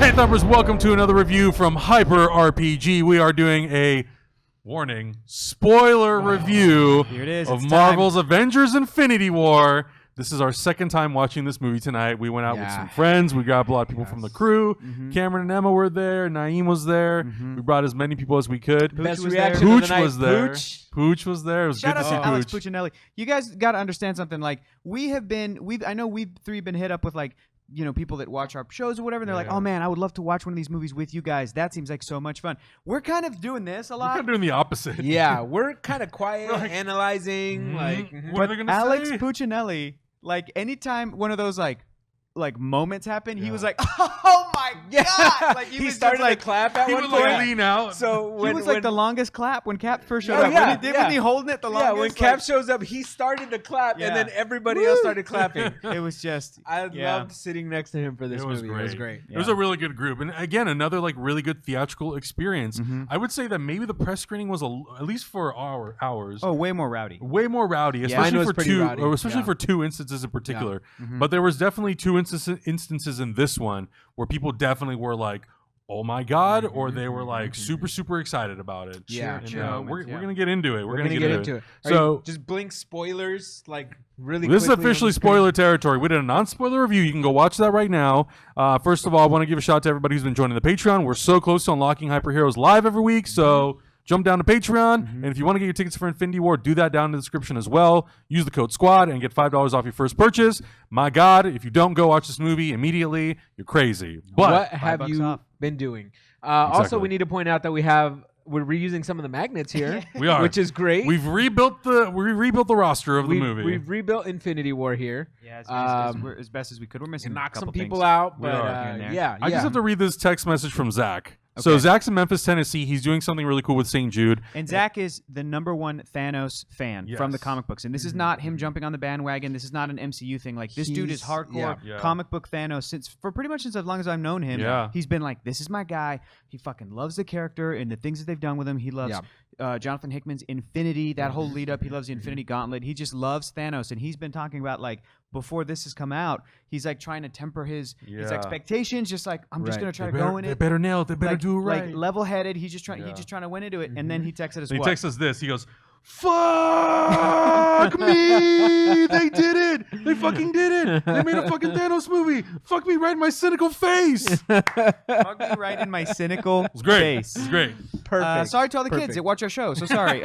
Hey Thumpers, welcome to another review from Hyper RPG. We are doing a warning spoiler review Here it is. of It's Marvel's Avengers Infinity War. This is our second time watching this movie tonight. We went out with some friends. We got a lot of people from the crew. Cameron and Emma were there. Naeem was there. We brought as many people as we could. Best Pooch reaction was of the night. was there. Pooch. Pooch was there. It was Shout good out to see to Alex Pooch. Puccinelli. You guys got to understand something. Like I know we've three been hit up with people that watch our shows or whatever. And they're like, oh man, I would love to watch one of these movies with you guys. That seems like so much fun. We're kind of doing this a lot. We're kind of doing the opposite. Yeah, we're kind of quiet, analyzing. What are they gonna Alex say? Puccinelli, anytime one of those moments happen, he was like, "Oh my god!" Like he started to clap at He one would point. lean out. So He was the longest clap when Cap first showed up. yeah, Wasn't he holding it the longest? Yeah, when Cap shows up, he started to clap, and then everybody else started clapping. It was just. I loved sitting next to him for this movie. Great. It was great. It was a really good group, and again, another really good theatrical experience. I would say that maybe the press screening was at least for hours. Oh, way more rowdy. Way more rowdy, Mine especially was for pretty rowdy. for two instances in particular. But there was definitely two instances in this one where people definitely were like, "Oh my god," or they were like super excited about it. Yeah, And, we're gonna get into it. We're gonna get into it. So just blink spoilers really. This is quickly officially on the screen. spoiler territory. We did a non-spoiler review. You can go watch that right now. First of all, I want to give a shout out to everybody who's been joining the Patreon. We're so close to unlocking Hyper Heroes live every week, so jump down to Patreon. And if you want to get your tickets for Infinity War, do that down in the description as well. Use the code SQUAD and get $5 off your first purchase. My God, if you don't go watch this movie immediately, you're crazy. But What have $5 you off. been doing? Also, we need to point out that we're reusing some of the magnets here. we are, which is great. We've rebuilt the roster of the movie. We've rebuilt Infinity War here. Yeah, as best as we could. We're missing Knock a some couple people things. out, We but are. yeah. I just have to read this text message from Zach. Okay. So Zach's in Memphis, Tennessee. He's doing something really cool with St. Jude. And Zach is the #1 Thanos fan from the comic books. And this is not him jumping on the bandwagon. This is not an MCU thing. Like, this dude is hardcore comic book Thanos pretty much since as long as I've known him. Yeah. He's been like, this is my guy. He fucking loves the character and the things that they've done with him. He loves Jonathan Hickman's Infinity, that whole lead up. He loves the Infinity Gauntlet. He just loves Thanos. And he's been talking about, before this has come out, he's trying to temper his expectations. Just I'm just going to try to go in it. They better nail it. They better do it right. Level-headed. He's just trying to went into it. And then he texted us He what? texts us this. He goes, "Fuck me! They did it! They fucking did it! They made a fucking Thanos movie! Fuck me right in my cynical face!" Fuck me right in my cynical It's great. face. It's great. Perfect. Sorry to all the kids that watch our show. So sorry.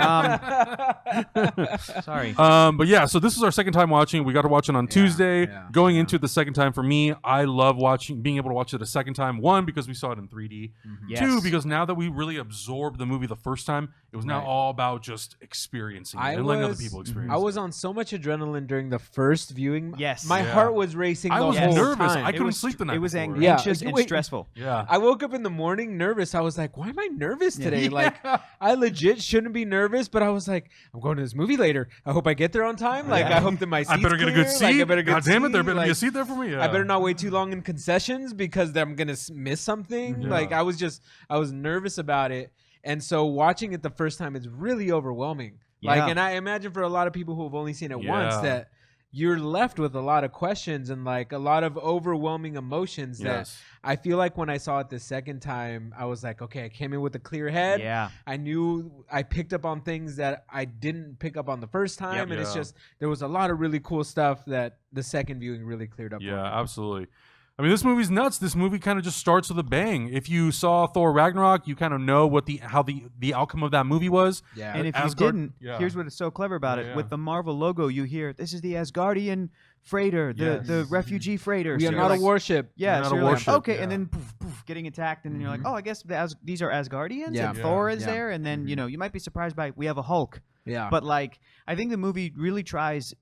Sorry. But yeah, so this is our second time watching. We got to watch it on Tuesday. Going into it the second time for me, I love being able to watch it a second time. One, because we saw it in 3D. Yes. Two, because now that we really absorbed the movie the first time, it was now all about just experiencing it and letting other people experience it. I was on so much adrenaline during the first viewing. Yes. My heart was racing the I was whole nervous. time. I couldn't sleep the night It was before. anxious and stressful. Yeah. I woke up in the morning nervous. I was like, why am I nervous today? I legit shouldn't be nervous, but I was like, I'm going to this movie later. I hope I get there on time. I hope that my seat's I better get a clear. good seat. I better get God damn it, there better be a seat there for me. I better not wait too long in concessions because I'm going to miss something. Yeah. I was nervous about it. And so watching it the first time is really overwhelming. Yeah. And I imagine for a lot of people who have only seen it once that you're left with a lot of questions and a lot of overwhelming emotions that I feel like when I saw it the second time, I was like, okay, I came in with a clear head. Yeah. I knew I picked up on things that I didn't pick up on the first time. And it's just, there was a lot of really cool stuff that the second viewing really cleared up. Yeah, absolutely. I mean, this movie's nuts. This movie kind of just starts with a bang. If you saw Thor Ragnarok, you kind of know what the outcome of that movie was. Yeah. And if you didn't, here's what is so clever about it. With the Marvel logo, you hear, this is the Asgardian freighter, the refugee freighter. We are not a warship. Yeah, not so a you're warship. like, okay, and then poof, getting attacked, and then you're like, oh, I guess these are Asgardians, and Thor is there, and then, you might be surprised by, we have a Hulk. Yeah. But I think the movie really tries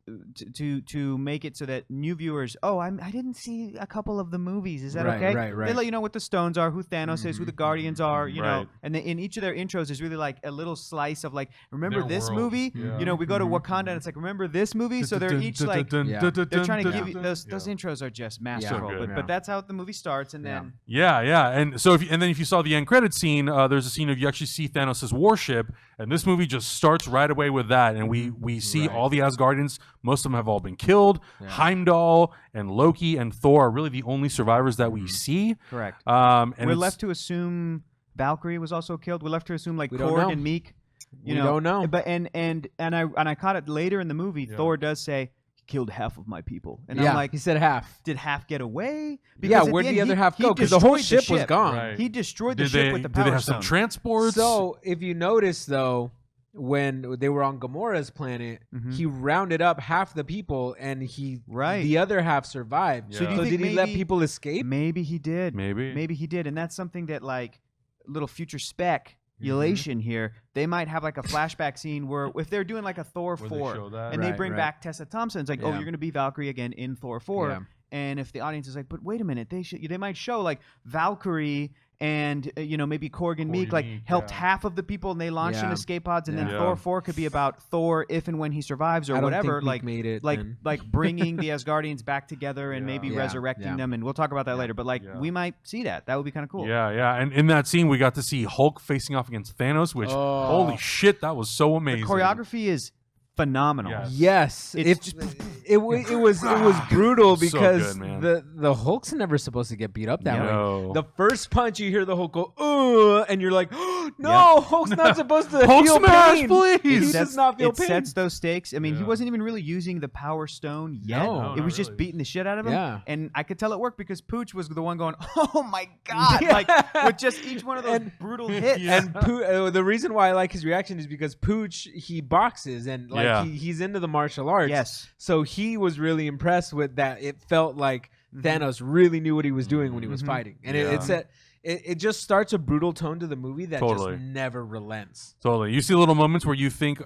to make it so that new viewers, I didn't see a couple of the movies. Is that okay? Right. They let you know what the stones are, who Thanos is, who the Guardians are, you know. And in each of their intros is really a little slice of remember their this world. movie? Yeah. You know, we go to Wakanda and it's remember this movie? So they're each they're trying to give you those intros are just masterful. So good, but that's how the movie starts, and then and so if you saw the end credit scene, there's a scene of you actually see Thanos' warship And this movie just starts right away with that, and we see all the Asgardians. Most of them have all been killed. Heimdall and Loki and Thor are really the only survivors that we see. Correct. And we're left to assume Valkyrie was also killed. We're left to assume like We don't Korg know. and Meek. We don't know. But and I caught it later in the movie. Thor does say he killed half of my people, and I'm like, he said half. did half get away? Where'd the other half go? Because the whole ship was gone. Right. He destroyed the ship with the Did power they have stone. some transports? So if you notice though, when they were on Gamora's planet, he rounded up half the people, and the other half survived. Yeah. So, do you So think did he let maybe- people escape? Maybe he did. Maybe he did, and that's something that like little future speculation here. They might have like a flashback scene where if they're doing like a Thor Where they 4 show that. and they Right, bring right. back Tessa Thompson, it's like, oh, you're going to be Valkyrie again in Thor 4. Yeah. And if the audience is like, but wait a minute, they might show like Valkyrie and maybe Korg and Meek like helped half of the people and they launched in escape pods, and then Thor 4 could be about Thor if and when he survives or I don't whatever, think Meek made it like then. like bringing the Asgardians back together and maybe resurrecting them, and we'll talk about that later. But like we might see that. That would be kind of cool. Yeah. And in that scene, we got to see Hulk facing off against Thanos, which holy shit, that was so amazing. The choreography is phenomenal. Yes. Yes, it was brutal So because good, man. the Hulk's never supposed to get beat up that No. way. The first punch, you hear the Hulk go, and you're like, oh, no, Hulk's not supposed to Hulk feel smash, pain. please. He does not feel It pain. sets those stakes. I mean, he Yeah. wasn't even really using the Power Stone yet. No, it not was just really. beating the shit out of him. Yeah. And I could tell it worked because Pooch was the one going, oh my God, Yeah. like with just each one of those brutal hits. And the reason why I like his reaction is because Pooch, he boxes and like he's into the martial arts. Yes. So he was really impressed with that. It felt like Thanos really knew what he was doing when he was fighting, and it just starts a brutal tone to the movie that Totally. just never relents. Totally. You see little moments where you think,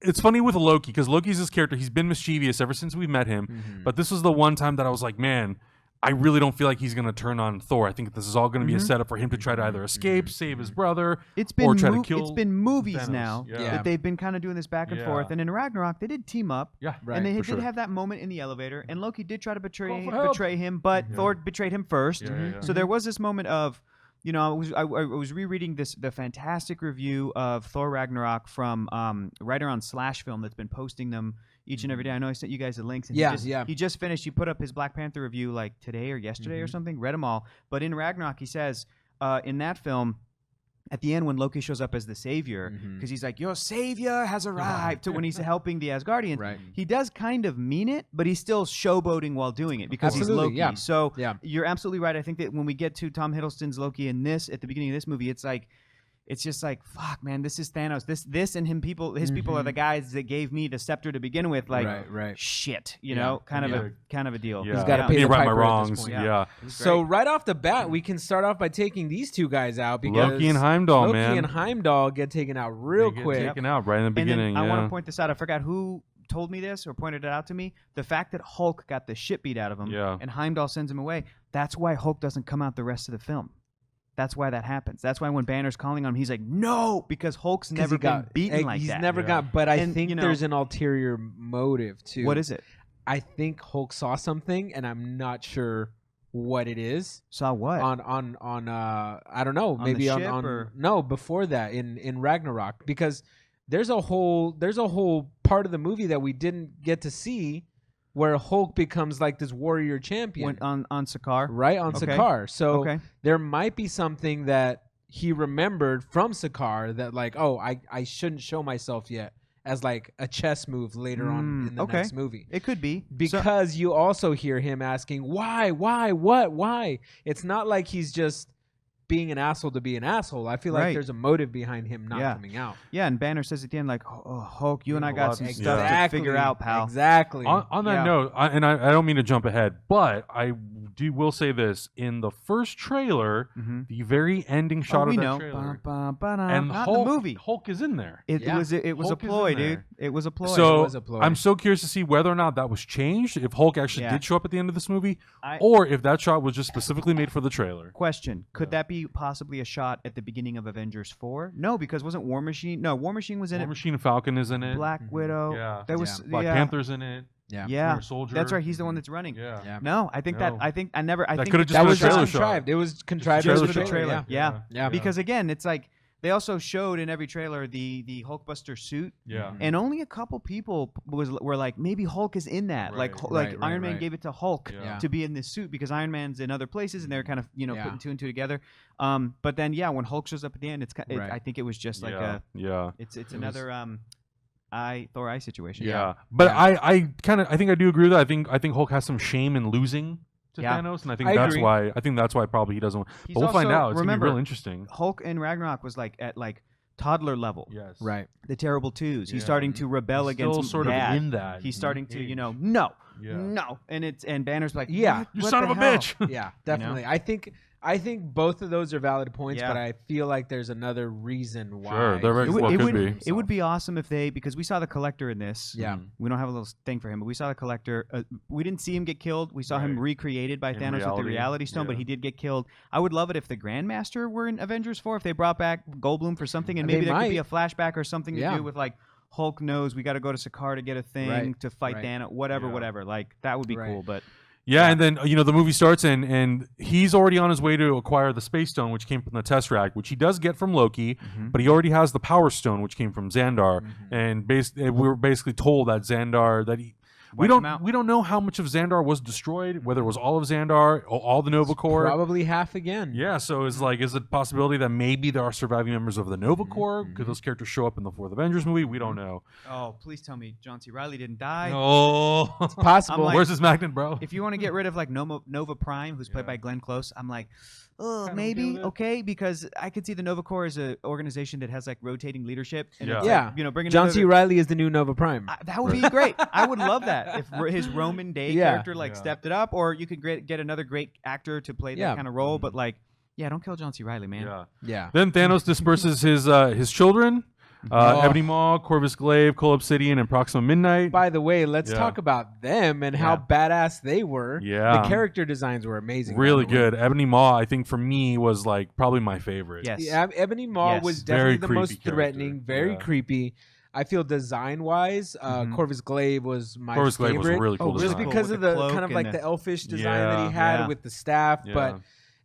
it's funny with Loki because Loki's this character. He's been mischievous ever since we met him. But this was the one time that I was like, man, I really don't feel like he's going to turn on Thor. I think this is all going to be a setup for him to try to either escape, save his brother, or try to kill It's been movies Thanos. now Yeah. that they've been kind of doing this back and forth. And in Ragnarok, they did team up. Yeah, And they for did sure. have that moment in the elevator, and Loki did try to Call for help. betray him, but Thor betrayed him first. Yeah. So there was this moment of, I was rereading the fantastic review of Thor Ragnarok from writer on Slash Film that's been posting them each and every day. I know I sent you guys the links. And he just finished. He put up his Black Panther review like today or yesterday or something. Read them all. But in Ragnarok, he says in that film, at the end when Loki shows up as the savior, because he's like, your savior has arrived, to when he's helping the Asgardians, Right. he does kind of mean it, but he's still showboating while doing it because Absolutely, he's Loki. yeah. So Yeah. you're absolutely right. I think that when we get to Tom Hiddleston's Loki in this, at the beginning of this movie, it's like, it's just like, fuck, man, this is Thanos. This and his people are the guys that gave me the scepter to begin with. Like, Right. shit, kind of a deal. Yeah. He's gotta pay I need the to right my piper at this wrongs. point. Yeah. So right off the bat, we can start off by taking these two guys out because Loki and Heimdall, Loki man. and Heimdall get taken out real They get quick. taken out right in the And then beginning. I want yeah. to point this out. I forgot who told me this or pointed it out to me. The fact that Hulk got the shit beat out of him and Heimdall sends him away, that's why Hulk doesn't come out the rest of the film. That's why that happens. That's why when Banner's calling on him, he's like, no, because Hulk's never been beaten like he's that. never got, but I And, think there's an ulterior motive too. What is it? I think Hulk saw something, and I'm not sure what it is. Saw what? On I don't know, On maybe the on ship or? no, before that in Ragnarok, because there's a whole part of the movie that we didn't get to see where Hulk becomes like this warrior champion on Sakaar. right on Okay. Sakaar. So Okay. there might be something that he remembered from Sakaar that like, oh, I shouldn't show myself yet, as like a chess move later on in the okay. next movie. It could be. Because you also hear him asking, why, what, why? It's not like he's just being an asshole to be an asshole. I feel like Right. there's a motive behind him not Yeah. coming out. Yeah, and Banner says at the end, like, oh, Hulk, you and I a got lot some to- stuff to Exactly. figure out, pal. Exactly. On that Yeah. note, I don't mean to jump ahead, but I will say this: in the first trailer, the very ending shot we of that know. trailer, And and not Hulk, in the movie. Hulk is in there. It Yeah. was a Hulk is ploy, in there. dude. It was a ploy. So was a ploy. I'm so curious to see whether or not that was changed, if Hulk actually Yeah. did show up at the end of this movie, I- or if that shot was just specifically made for the trailer. Question: could that be possibly a shot at the beginning of Avengers 4? No, because wasn't War Machine? No, War Machine was in War it. Machine and Falcon is in it. Black Widow. Yeah. There was Black Panther's in it. yeah. Yeah, Winter Soldier. that's right. He's the one that's running. Yeah. No, I think No. that I That think could've just That been a was just trailer shot. contrived. It was contrived just for for the the trailer. Yeah. Yeah. Yeah. Because again, it's like They also showed in every trailer the Hulkbuster suit. Yeah. And only a couple people were like, maybe Hulk is in that. Right. Like Iron Man gave it to Hulk Yeah. to be in this suit because Iron Man's in other places and they're kind of putting two and two together. But then when Hulk shows up at the end, I think it was just like it's another Thor eye situation. Yeah. But I think I do agree with that. I think Hulk has some shame in losing to Thanos, and I think that's why probably he doesn't. But we'll find out. It's gonna be real interesting. Hulk in Ragnarok was like at toddler level. Yes. Right. The terrible twos. He's starting to rebel against still sort dad. of in that. He's starting to no, and Banner's like, you son of a bitch. Yeah, definitely. I think both of those are valid points, but I feel like there's another reason why. Sure, could be. It would be awesome if because we saw the Collector in this. Yeah. We don't have a little thing for him, but we saw the Collector. We didn't see him get killed. We saw him recreated by Thanos with the Reality Stone, but he did get killed. I would love it if the Grandmaster were in Avengers 4, if they brought back Goldblum for something, and maybe there could be a flashback or something to do with like Hulk knows we got to go to Sakaar to get a thing to fight Thanos, whatever. Like that would be cool, but. Yeah, and then the movie starts and he's already on his way to acquire the Space Stone, which came from the Tesseract, which he does get from Loki, but he already has the Power Stone, which came from Xandar, and we were basically told that Xandar we don't know how much of Xandar was destroyed, whether it was all of Xandar, all the Nova Corps. Probably half again. Yeah, so is it a possibility that maybe there are surviving members of the Nova Corps? Could those characters show up in the 4th Avengers movie? We don't know. Oh, please tell me John C. Reilly didn't die. Oh, it's possible. Like, where's his magnet, bro? If you want to get rid of like Nova Prime, who's played by Glenn Close, I'm like, maybe okay, because I could see the Nova Corps as an organization that has like rotating leadership. And it's like, bringing John C. Reilly is the new Nova Prime. That would be great. I would love that if his Roman Day character stepped it up, or you could get another great actor to play that kind of role. But like, don't kill John C. Reilly, man. Yeah. Then Thanos disperses his children. Ebony Maw, Corvus Glaive, Cole Obsidian, and Proxima Midnight. By the way, let's talk about them and how badass they were. Yeah. The character designs were amazing. Really good. Ebony Maw, I think for me, was like probably my favorite. Yes. Yeah, Ebony Maw was definitely the most threatening, very character. Creepy. I feel design-wise, Corvus Glaive was my favorite. Corvus Glaive was a really cool design. Just because of the kind of like the elfish design that he had with the staff, but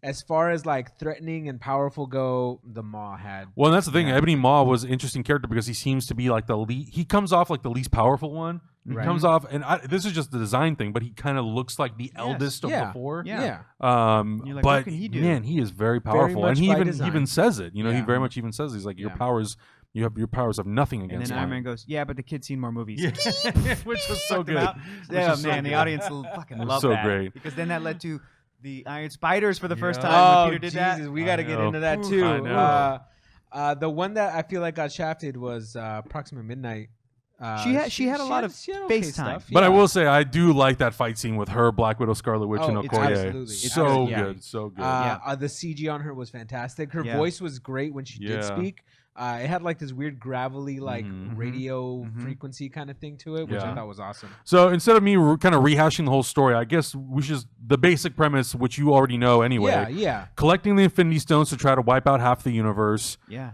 as far as like threatening and powerful go, the Maw had. Well, and that's the thing. Ebony Maw was an interesting character because he seems to be like the least. He comes off like the least powerful one. He comes off, and this is just the design thing, but he kind of looks like the eldest of the four. Yeah. Like, but man, he is very powerful, and he even says it. He very much even says he's like your powers. Your powers have nothing against. And then Iron Man goes, "Yeah, but the kid's seen more movies." Which was so good. Yeah, man, the audience will fucking love that. So great because then that led to the Iron Spiders for the first time when Peter did that. We got to get into that too. I know. The one that I feel like got shafted was Proxima Midnight. She had a lot of face time. But I will say I do like that fight scene with her, Black Widow, Scarlet Witch, and Okoye. It's so good. The CG on her was fantastic. Her voice was great when she did speak. It had like this weird gravelly radio frequency kind of thing to it, which I thought was awesome. So instead of me kind of rehashing the whole story, I guess we should the basic premise, which you already know anyway. Yeah. Collecting the Infinity Stones to try to wipe out half the universe. Yeah.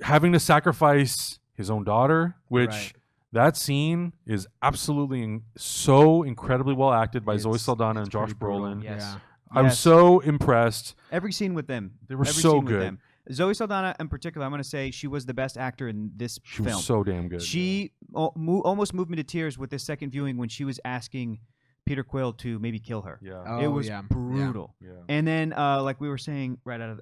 Having to sacrifice his own daughter, which that scene is absolutely so incredibly well acted by Zoe Saldana and Josh Brolin. Yes. I was so impressed. Every scene with them. They were so good. Zoe Saldana in particular, I'm going to say she was the best actor in this film. She was so damn good. She almost moved me to tears with this second viewing when she was asking Peter Quill to maybe kill her. Yeah. It was brutal. Yeah. And then, like we were saying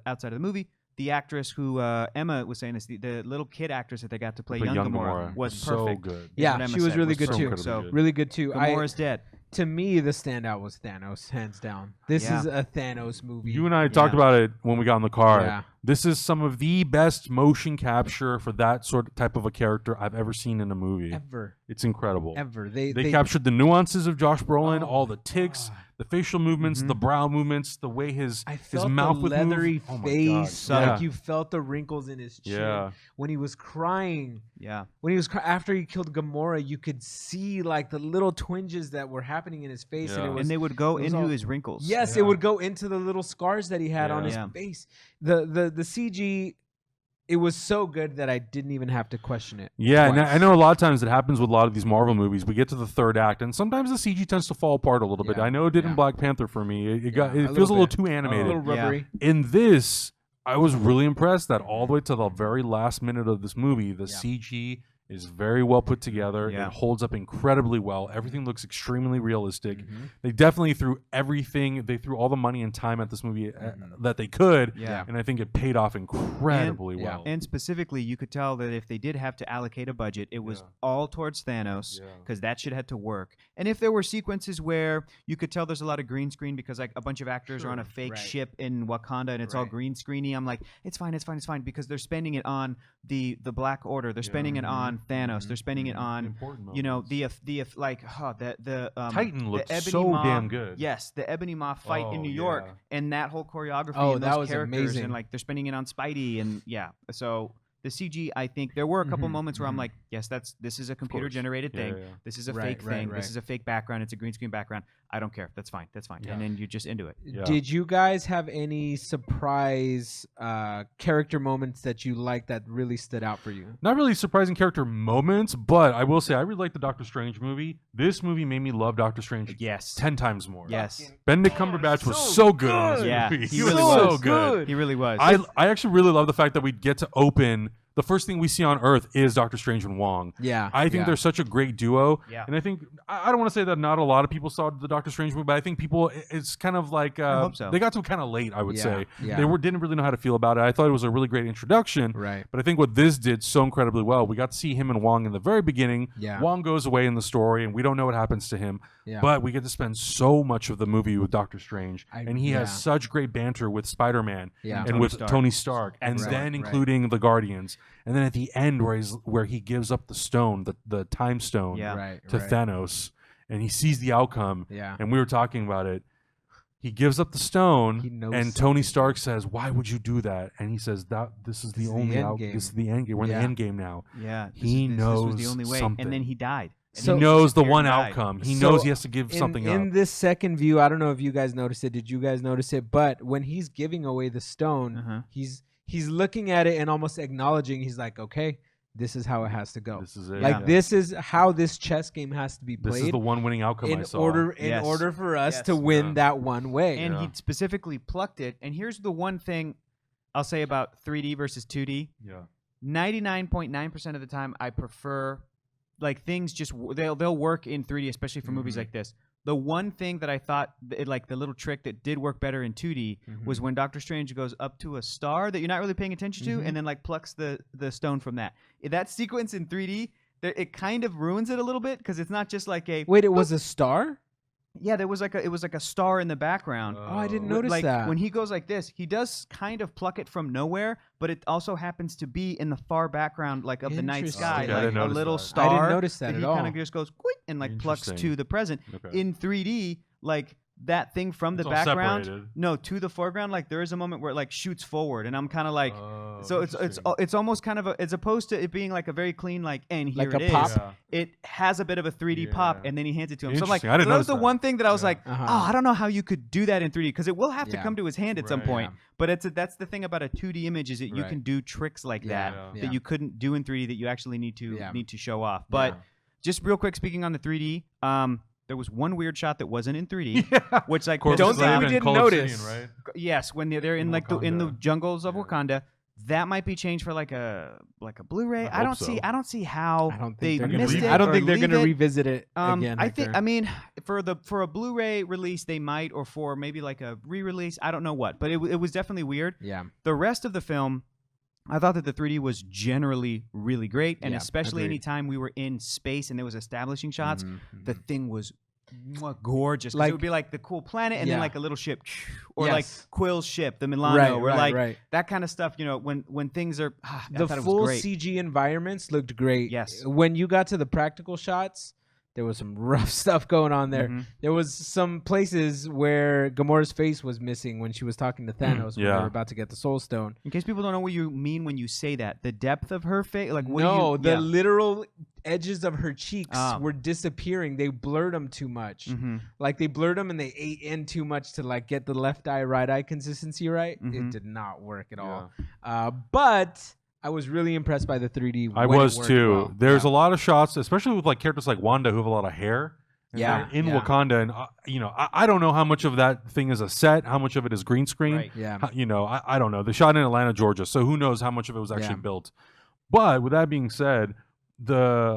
outside of the movie, the actress who Emma was saying is the little kid actress that they got to play young Gamora was perfect. So good. Yeah, she was really good too. So really good too. Gamora's dead. To me, the standout was Thanos, hands down. This is a Thanos movie. You and I talked about it when we got in the car. Yeah. This is some of the best motion capture for that sort of type of a character I've ever seen in a movie. Ever. It's incredible. Ever. They captured the nuances of Josh Brolin, all the tics, the facial movements, the brow movements, the way his mouth would move. Leathery face. Oh Like you felt the wrinkles in his chin. Yeah. When he was crying. Yeah. When he was after he killed Gamora, you could see like the little twinges that were happening in his face, and they would go into his wrinkles. Yes, it would go into the little scars that he had on his face. The CG, it was so good that I didn't even have to question it. Yeah, and I know a lot of times it happens with a lot of these Marvel movies. We get to the third act, and sometimes the CG tends to fall apart a little bit. I know it did in Black Panther for me. It feels a little too animated. A little rubbery. In this, I was really impressed that all the way to the very last minute of this movie, the CG is very well put together. Yeah. It holds up incredibly well. Everything looks extremely realistic. They definitely threw everything. They threw all the money and time at this movie that they could. Yeah. And I think it paid off incredibly well. And specifically, you could tell that if they did have to allocate a budget, it was all towards Thanos because that shit had to work. And if there were sequences where you could tell there's a lot of green screen because like a bunch of actors are on a fake ship in Wakanda and it's all green screeny, I'm like, it's fine because they're spending it on the Black Order. They're spending it on Thanos. They're spending it on Titan looks the Ebony so Maw, damn good. Yes, the Ebony Maw fight in New York and that whole choreography and that those was characters amazing. and like they're spending it on Spidey and so the CG, I think there were a couple moments where I'm like, yes, this is a computer generated thing. This is a fake thing. This is a fake background. It's a green screen background. I don't care. That's fine. And then you're just into it. Did you guys have any surprise character moments that you liked that really stood out for you? Not really surprising character moments, but I will say I really like the Doctor Strange movie. This movie made me love Doctor Strange 10 times more. Yes. Benedict Cumberbatch was so good in this Yeah, movie. he really was. So good. He really was. I actually really love the fact that we get to open. The first thing we see on Earth is Doctor Strange and Wong. Yeah. I think they're such a great duo. Yeah. And I think, I don't want to say that not a lot of people saw the Doctor Strange movie, but I think people, it's kind of like, I hope so. they got to it kind of late, I would say. Yeah. They didn't really know how to feel about it. I thought it was a really great introduction. Right. But I think what this did so incredibly well, we got to see him and Wong in the very beginning. Yeah. Wong goes away in the story, and we don't know what happens to him. Yeah. But we get to spend so much of the movie with Doctor Strange. And he has such great banter with Spider-Man and with Tony Stark. And then including the Guardians. And then at the end where he gives up the stone, the time stone to Thanos, and he sees the outcome. Yeah. And we were talking about it. He gives up the stone, and Tony Stark says, "Why would you do that?" And he says, "This is the only outcome. This is the end game. We're in the end game now." Yeah. He knows this was the only way. something. And then he died. And he knows the one outcome. He knows he has to give something up. In this second view, I don't know if you guys noticed it. Did you guys notice it? But when he's giving away the stone, he's looking at it and almost acknowledging. He's like, "Okay, this is how it has to go. This is it. Like this is how this chess game has to be played. This is the one winning outcome in I saw. order for us to win that one way." And he specifically plucked it. And here's the one thing I'll say about 3D versus 2D. Yeah. 99.9% of the time, I prefer like things just they'll work in 3D, especially for movies like this. The one thing that I thought, like the little trick that did work better in 2D was when Doctor Strange goes up to a star that you're not really paying attention to and then like plucks the stone from that. That sequence in 3D, it kind of ruins it a little bit because it's not just like a... Wait, it was a star? Yeah, it was like a star in the background. Oh, I didn't notice like, that. When he goes like this, he does kind of pluck it from nowhere, but it also happens to be in the far background, like of the night sky, Okay, like a little that. star. I didn't notice that he at all. kind of just goes quick and like plucks to the present. Okay. In 3D, like that thing from It's the all background, separated. no, to the foreground, like there is a moment where it like shoots forward, and I'm kind of like, so it's almost kind of as opposed to it being like a very clean like, and here Like it a pop? is. It has a bit of a 3D pop, and then he hands it to him. So I'm like, Interesting. I didn't that was notice the that. one thing that I was like, Uh-huh. oh, I don't know how you could do that in 3D because it will have to Yeah. come to his hand at some point. Yeah. But that's the thing about a 2D image is that you Right. can do tricks like that Yeah. that you couldn't do in 3D that you actually need to Yeah. show off. But just real quick, speaking on the 3D, there was one weird shot that wasn't in 3D, which like Corpse don't Slave think we and didn't Call notice. Obsidian, right? yes, when they're in like in the Wakanda. jungles of Wakanda. That might be changed for like a Blu-ray. I don't see how I don't they think they're missed gonna. it. I don't or think they're leave gonna it. revisit it again. I Hector. mean, for a Blu-ray release, they might, or for maybe like a re-release. I don't know what, but it was definitely weird. Yeah. The rest of the film, I thought that the 3D was generally really great, and Yeah, especially agreed. anytime we were in space and there was establishing shots, Mhm, the thing was gorgeous. 'Cause Like- it would be like the cool planet and then Yeah. like a little ship, or Yes. like Quill's ship, the Milano, or like right. that kind of stuff. You know, when things are I The thought it was full great. CG environments looked great. Yes. When you got to the practical shots, there was some rough stuff going on there. Mhm. There was some places where Gamora's face was missing when she was talking to Thanos when they Yeah. were about to get the Soul Stone. In case people don't know what you mean when you say that, the depth of her face, like what No, do you? the literal edges of her cheeks Ah. were disappearing. They blurred them too much. Mm-hmm. Like they blurred them and they ate in too much to like get the left eye, right eye consistency right. Mhm. It did not work at all. But I was really impressed by the 3D. I when it was worked too. well. There's Yeah. a lot of shots, especially with like characters like Wanda who have a lot of hair. Yeah. in Wakanda, and I don't know how much of that thing is a set, how much of it is green screen. Right. Yeah. I don't know. They shot in Atlanta, Georgia, so who knows how much of it was actually built. But with that being said, a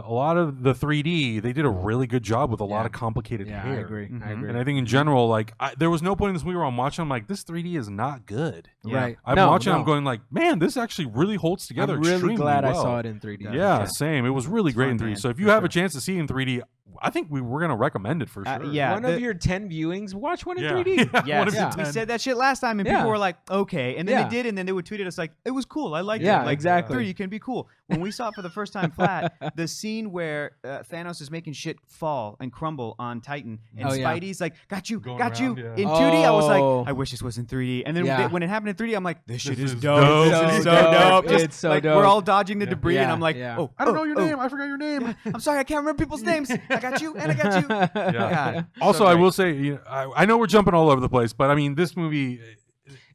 lot of the 3D, they did a really good job with a lot of complicated hair. I agree. I agree. And I think in general, like there was no point in this movie where I'm watching, I'm like, this 3D is not good. Right. I'm watching, I'm going like, man, this actually really holds together. I'm really glad well. I saw it in 3D. Yeah, same. It was really great in 3D. man, So if you have a chance to see it in 3D, I think we're going to recommend it for sure. Yeah, one of your 10 viewings, watch one in 3D. Yes. One of We 10. said that shit last time, and people were like, okay. And then they did, and then they would tweet at us like, it was cool. I liked it. Like, exactly. 3D can be cool. When we saw it for the first time flat, the scene where Thanos is making shit fall and crumble on Titan, and Spidey's like, got you. Going Got you. around, In 2D, I was like, I wish this was in 3D. And then when it happened in 3D, I'm like, this shit is dope. This is so dope. It's so dope. We're all dodging the debris, and I'm like, oh, I don't know your name. I forgot your name. I'm sorry, I can't remember people's names. I got you, and I got you. Yeah. God, Also, so I great. will say, I know we're jumping all over the place, but I mean, this movie,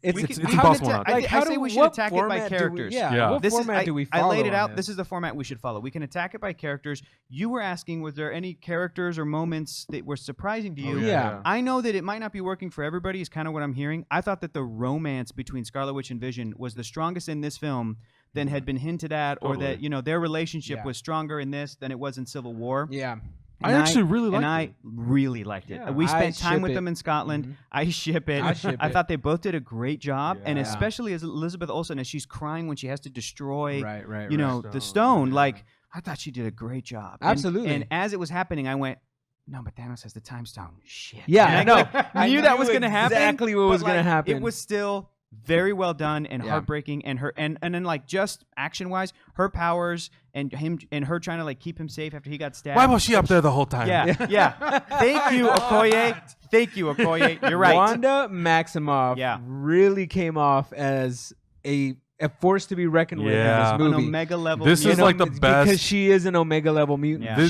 it's impossible not to. I say we should attack it by characters. What format do we follow? I laid it out. on This is the format we should follow. We can attack it by characters. You were asking, was there any characters or moments that were surprising to you? Yeah. I know that it might not be working for everybody, is kind of what I'm hearing. I thought that the romance between Scarlet Witch and Vision was the strongest in this film than had been hinted at, or that, their relationship was stronger in this than it was in Civil War. Yeah. I actually really liked it. I really liked it. Yeah. We spent I time ship with it. them in Scotland. I ship it. I ship I it. thought they both did a great job, and Yeah. especially as Elizabeth Olsen, as she's crying when she has to destroy, Right. the stone. Like, I thought she did a great job. Absolutely. And as it was happening, I went, no, but Thanos has the time stone. Shit. Yeah, And I knew that was going to happen. Exactly what was but, going to happen. It was still very well done and Yeah. heartbreaking, and her and then like just action wise, her powers and her trying to like keep him safe after he got stabbed. Why was she up there the whole time? Yeah. Thank you, Okoye. Thank you, Okoye. You're right. Wanda Maximoff really came off as a force to be reckoned with in this movie. An Omega level. This is like the best because she is an Omega level mutant. Yeah.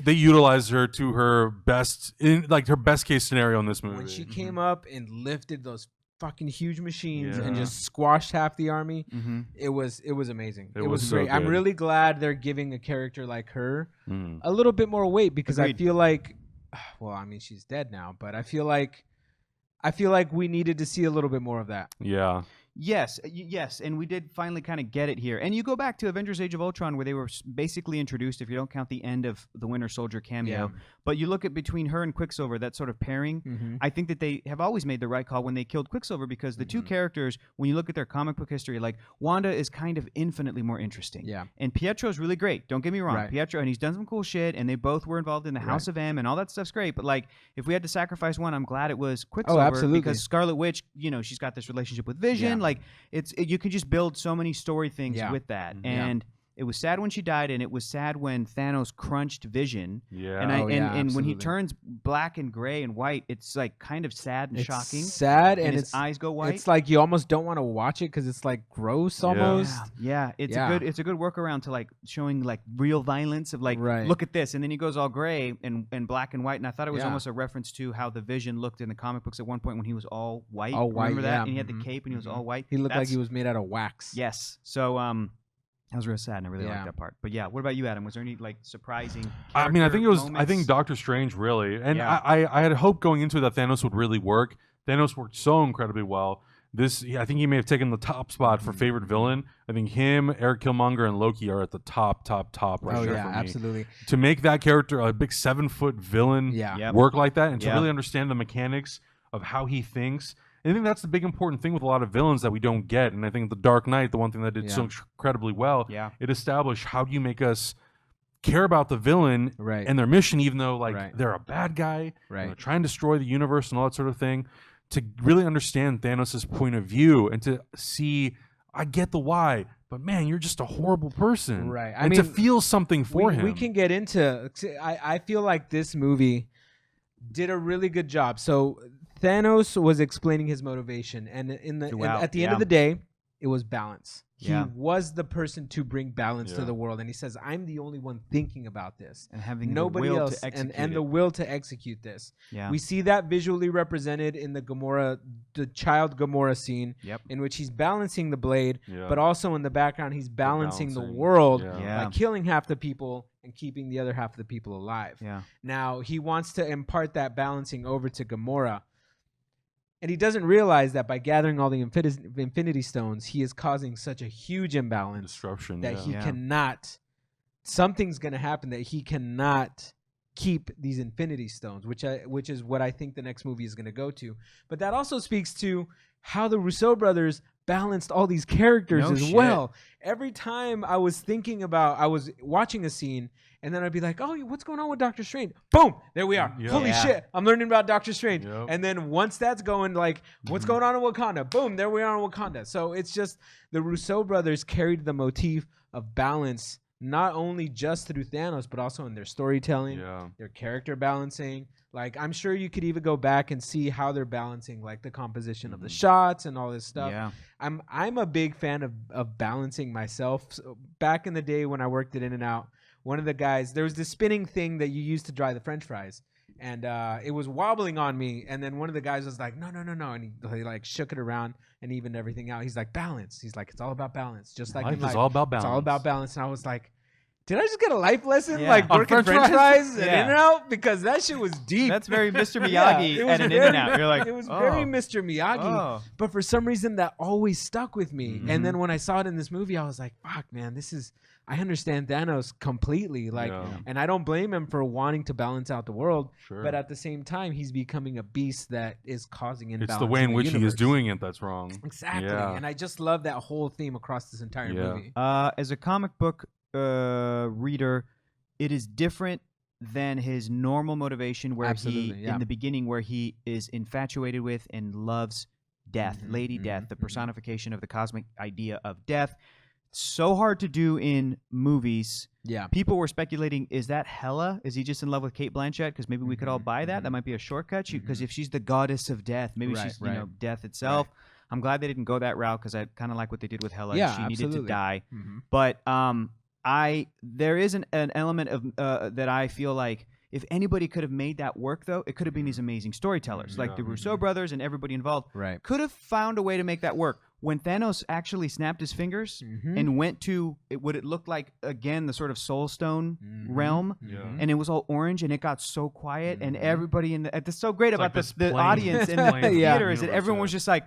They utilized her to her best her best case scenario in this movie. When she came up and lifted those fucking huge machines Yeah. and just squashed half the army, Mm-hmm. it was amazing. It It was was so great. I'm good. really glad they're giving a character like her Mm. a little bit more weight, because Agreed. I feel like, well, I mean, she's dead now, but I feel like we needed to see a little bit more of that. Yeah. Yes, and we did finally kind of get it here. And you go back to Avengers: Age of Ultron, where they were basically introduced, if you don't count the end of the Winter Soldier cameo. Yeah. But you look at between her and Quicksilver, that sort of pairing. Mm-hmm. I think that they have always made the right call when they killed Quicksilver, because the two characters, when you look at their comic book history, like Wanda is kind of infinitely more interesting. Yeah. And Pietro's really great. Don't get me wrong. Right. Pietro, and he's done some cool shit, and they both were involved in the House of M, and all that stuff's great. But like, if we had to sacrifice one, I'm glad it was Quicksilver. absolutely. Because Scarlet Witch, she's got this relationship with Vision. Yeah. Like, you can just build so many story things Yeah. with that. Yeah. And it was sad when she died, and it was sad when Thanos crunched Vision. Yeah. And and when he absolutely. turns black and gray and white, it's like kind of sad and It's shocking. sad, and his it's eyes go white. It's like you almost don't want to watch it because it's like gross almost. Yeah, it's Yeah. a good workaround to like showing like real violence of like, Right. look at this, and then he goes all gray and black and white, and I thought it was Yeah. almost a reference to how the Vision looked in the comic books at one point when he was all white. All white, Remember that? yeah. And he had the Mhm. cape and he was all white. He looked like That's- he was made out of wax. Yes. So that was real sad, and I really Yeah. liked that part. But yeah, what about you, Adam? Was there any like surprising? I mean, I think it was. I moments? think Doctor Strange really, and Yeah. I had hope going into it that Thanos would really work. Thanos worked so incredibly well. I think he may have taken the top spot for favorite villain. I think him, Eric Killmonger, and Loki are at the top right Oh there yeah, for me. absolutely. To make that character a big 7-foot villain Yeah. Yep. work like that, and to Yeah. really understand the mechanics of how he thinks. And I think that's the big important thing with a lot of villains that we don't get. And I think The Dark Knight, the one thing that did so incredibly well, Yeah. it established how do you make us care about the villain Right. and their mission, even though like Right. they're a bad guy, Right. they're trying to destroy the universe and all that sort of thing. To really understand Thanos' point of view and to see, I get the why, but man, you're just a horrible person. Right. I And to mean, feel something for him. We can get into. I feel like this movie did a really good job. So Thanos was explaining his motivation, and at the end of the day, it was balance. Yeah. He was the person to bring balance to the world, and he says, "I'm the only one thinking about this, and having nobody the will else, to execute and the will to execute this." Yeah. We see that visually represented in the child Gamora scene, in which he's balancing the blade, but also in the background he's balancing the world by killing half the people and keeping the other half of the people alive. Yeah. Now he wants to impart that balancing over to Gamora. And he doesn't realize that by gathering all the Infinity Stones, he is causing such a huge imbalance disruption that he cannot. Something's going to happen that he cannot keep these Infinity Stones, which is what I think the next movie is going to go to. But that also speaks to how the Russo brothers balanced all these characters well. Every time I was watching a scene, and then I'd be like, "Oh, what's going on with Doctor Strange?" Boom, there we are. Holy shit, I'm learning about Doctor Strange. And then once that's going, like, what's going on in Wakanda? Boom, there we are in Wakanda. So it's just the Russo brothers carried the motif of balance, not only just through Thanos, but also in their storytelling, their character balancing. Like, I'm sure you could even go back and see how they're balancing, like, the composition of the shots and all this stuff. Yeah. I'm a big fan of balancing myself. So back in the day when I worked at In-N-Out, one of the guys, there was this spinning thing that you used to dry the French fries, and it was wobbling on me. And then one of the guys was like, "No," and he like shook it around and evened everything out. He's like, "Balance." He's like, "It's all about balance, just like life is all about balance. It's all about balance." And I was like, did I just get a life lesson, like working French fries and In-N-Out? Because that shit was deep. That's very Mr. Miyagi at an In-N-Out. You're like, it was very Mr. Miyagi. But for some reason, that always stuck with me. And then when I saw it in this movie, I was like, fuck, man, I understand Thanos completely. Like, and I don't blame him for wanting to balance out the world. Sure. But at the same time, he's becoming a beast that is causing imbalance. It's the way in which universe. he is doing it that's wrong. Exactly. And I just love that whole theme across this entire movie. As a comic book reader, it is different than his normal motivation where in the beginning, where he is infatuated with and loves death, Lady Death, the personification of the cosmic idea of death. So hard to do in movies. Yeah. People were speculating, is that Hela? Is he just in love with Cate Blanchett? Because maybe we could all buy that. That might be a shortcut. Because if she's the goddess of death, maybe she's death itself. I'm glad they didn't go that route because I kind of like what they did with Hela. Yeah, she needed to die. But there is an element of that I feel like if anybody could have made that work, though, it could have been these amazing storytellers, like the Russo brothers and everybody involved. Could have found a way to make that work. When Thanos actually snapped his fingers and went to what it looked like, again, the sort of Soul Stone realm, and it was all orange, and it got so quiet, and everybody it's so great about the audience in the theater is that everyone was just like,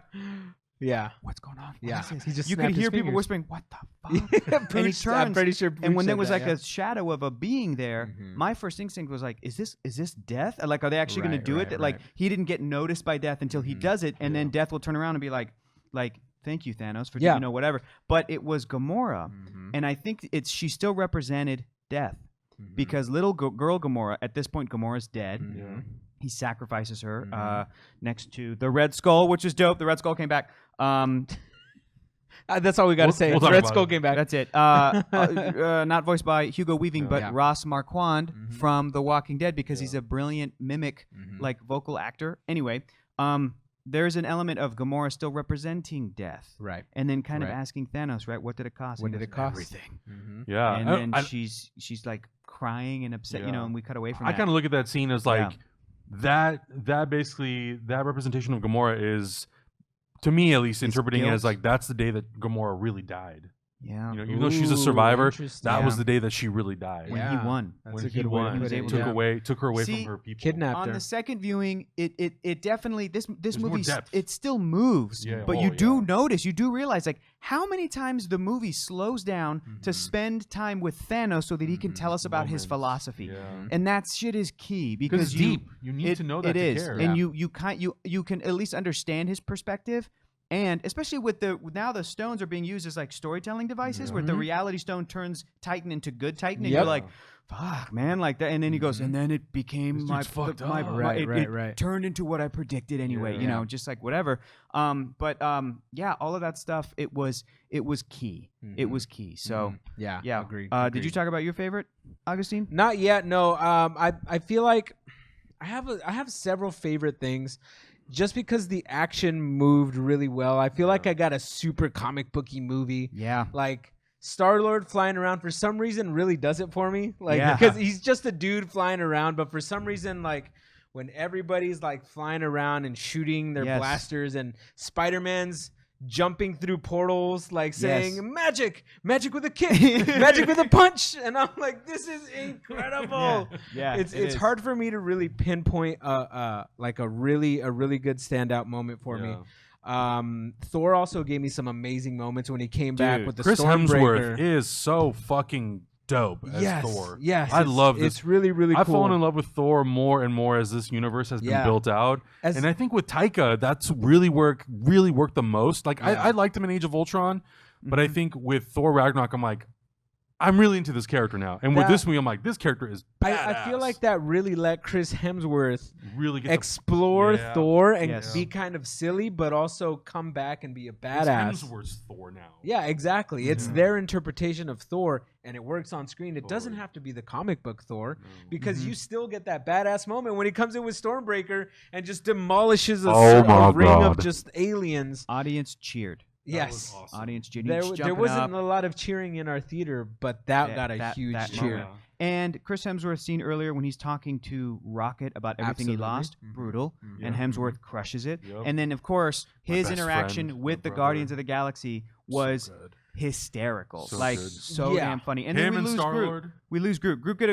what's going on? You could hear people whispering, "What the fuck?" And he turns, I'm pretty sure. And when there was like a shadow of a being there, my first instinct was like, "Is this death? Like, are they actually going to do it?" Like, he didn't get noticed by death until he does it, and then death will turn around and be like, "Thank you, Thanos, for whatever." But it was Gamora, and I think she still represented death because little girl Gamora. At this point, Gamora's dead. He sacrifices her next to the Red Skull, which is dope. The Red Skull came back. That's all we got to say. The Red Skull came back. That's it. Not voiced by Hugo Weaving, but Ross Marquand from The Walking Dead because he's a brilliant mimic, like vocal actor. Anyway, there's an element of Gamora still representing death, and then kind of asking Thanos, what did it cost? What did it cost? Everything. Yeah, and then she's like crying and upset, and we cut away from that. I kind of look at that scene as like that basically that representation of Gamora is, to me at least, interpreting it as like that's the day that Gamora really died. Yeah. Even though she's a survivor, that was the day that she really died. When he won. When he won. He was able took her away from her people. Kidnapped her. On the second viewing, it definitely this movie it still moves. But you do notice, you do realize like how many times the movie slows down to spend time with Thanos so that he can tell us about his philosophy. And that shit is key because it's deep. You need to know that to care. And you can at least understand his perspective. And especially with now the stones are being used as like storytelling devices where the reality stone turns Titan into good Titan. And you're like, fuck, man, like that. And then he goes, and then it became it turned into what I predicted anyway, you know, just like whatever. But all of that stuff, it was key. It was key. So agreed. Did you talk about your favorite, Augustine? Not yet. No. I feel like I have several favorite things. just because the action moved really well. I feel like I got a super comic booky movie. Yeah. Like Star-Lord flying around for some reason really does it for me. Like Yeah. because he's just a dude flying around, but for some reason like when everybody's like flying around and shooting their blasters and Spider-Man's jumping through portals, like saying magic with a kick, magic with a punch, and I'm like, this is incredible. It's hard for me to really pinpoint like a really good standout moment for me. Thor also gave me some amazing moments when he came back with the Chris Stormbreaker. Hemsworth is so fucking dope as Thor. Yes, I love this. It's really cool. I've fallen in love with Thor more and more as this universe has been built out. And I think with Taika, that's really worked the most. Like I liked him in Age of Ultron, but I think with Thor Ragnarok, I'm like, I'm really into this character now. And with this movie, I'm like, this character is badass. I feel like that really let Chris Hemsworth really get explore Thor and be kind of silly, but also come back and be a badass. It's Hemsworth's Thor now. Yeah, exactly. It's their interpretation of Thor, and it works on screen. It doesn't have to be the comic book Thor, because you still get that badass moment when he comes in with Stormbreaker and just demolishes a ring of just aliens. Audience cheered. Yes, awesome. Audience cheered. There wasn't a lot of cheering in our theater, but that got a huge cheer. Yeah. And Chris Hemsworth scene earlier when he's talking to Rocket about everything he lost, brutal, and Hemsworth crushes it. Yep. And then, of course, his best interaction friend, with my the brother. Guardians of the Galaxy was So good. hysterical. So like, good. so damn funny. And Him then we and lose Star-Lord. Groot. We lose Groot. Groot did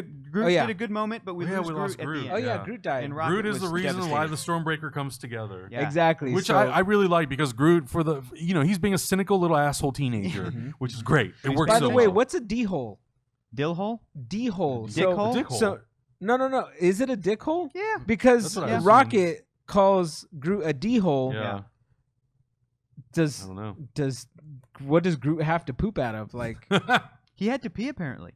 a good moment, but we lose Groot lost at Groot. the Oh end. yeah, Groot died. And Rocket Groot is was the reason why the devastated. Stormbreaker comes together. Yeah. Exactly. Which so, I really like, because Groot, for the he's being a cynical little asshole teenager, which is great. It works by so the way, well. what's a D-hole? Dill hole? D-hole. Dick hole? Dick hole. So no. Is it a dick hole? Yeah. Because That's what I assumed. Rocket calls Groot a D-hole. Yeah. I don't know. What does Groot have to poop out of? Like He had to pee, apparently.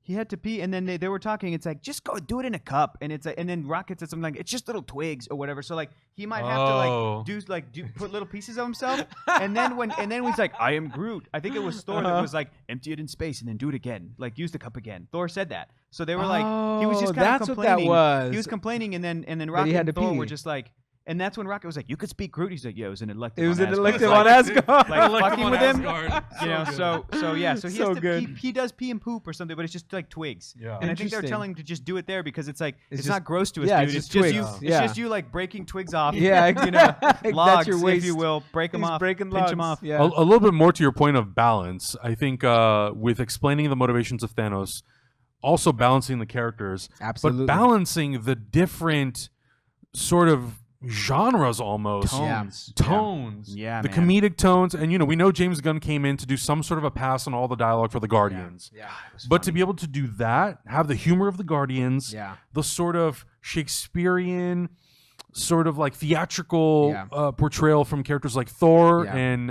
He had to pee, and then they were talking. It's like, just go do it in a cup, and it's like, and then Rocket said something like, it's just little twigs or whatever. So like he might have to put little pieces of himself, and then he's like, I am Groot. I think it was Thor that was like, empty it in space and then do it again, like use the cup again. Thor said that, so they were like, he was just kind that's of what that complaining. was. He was complaining, and then Rocket he had and to Thor pee. were just like. And that's when Rocket was like, "You could speak Groot." He's like, "Yeah, it was an elective. It was on an Asgard." elective Like, on Asgard. like fucking with him. You You know, so yeah, so he So has to good. he does pee and poop or something, but it's just like twigs. Yeah. And I think they're Interesting. telling him to just do it there because it's like it's just- not gross to us, yeah, dude. it's It's just just twigs. you. Yeah. It's just you like breaking twigs off. Yeah, you know, that's logs, your if waste. you will, break them He's off, breaking pinch them logs. off. Yeah. A little bit more to your point of balance, I think with explaining the motivations of Thanos, also balancing the characters, Absolutely. but balancing the different sort of genres almost. Tones. Yeah, the man. comedic tones. And, we know James Gunn came in to do some sort of a pass on all the dialogue for the Guardians. Yeah. But to be able to do that, have the humor of the Guardians, Yeah. the sort of Shakespearean, sort of like theatrical portrayal from characters like Thor and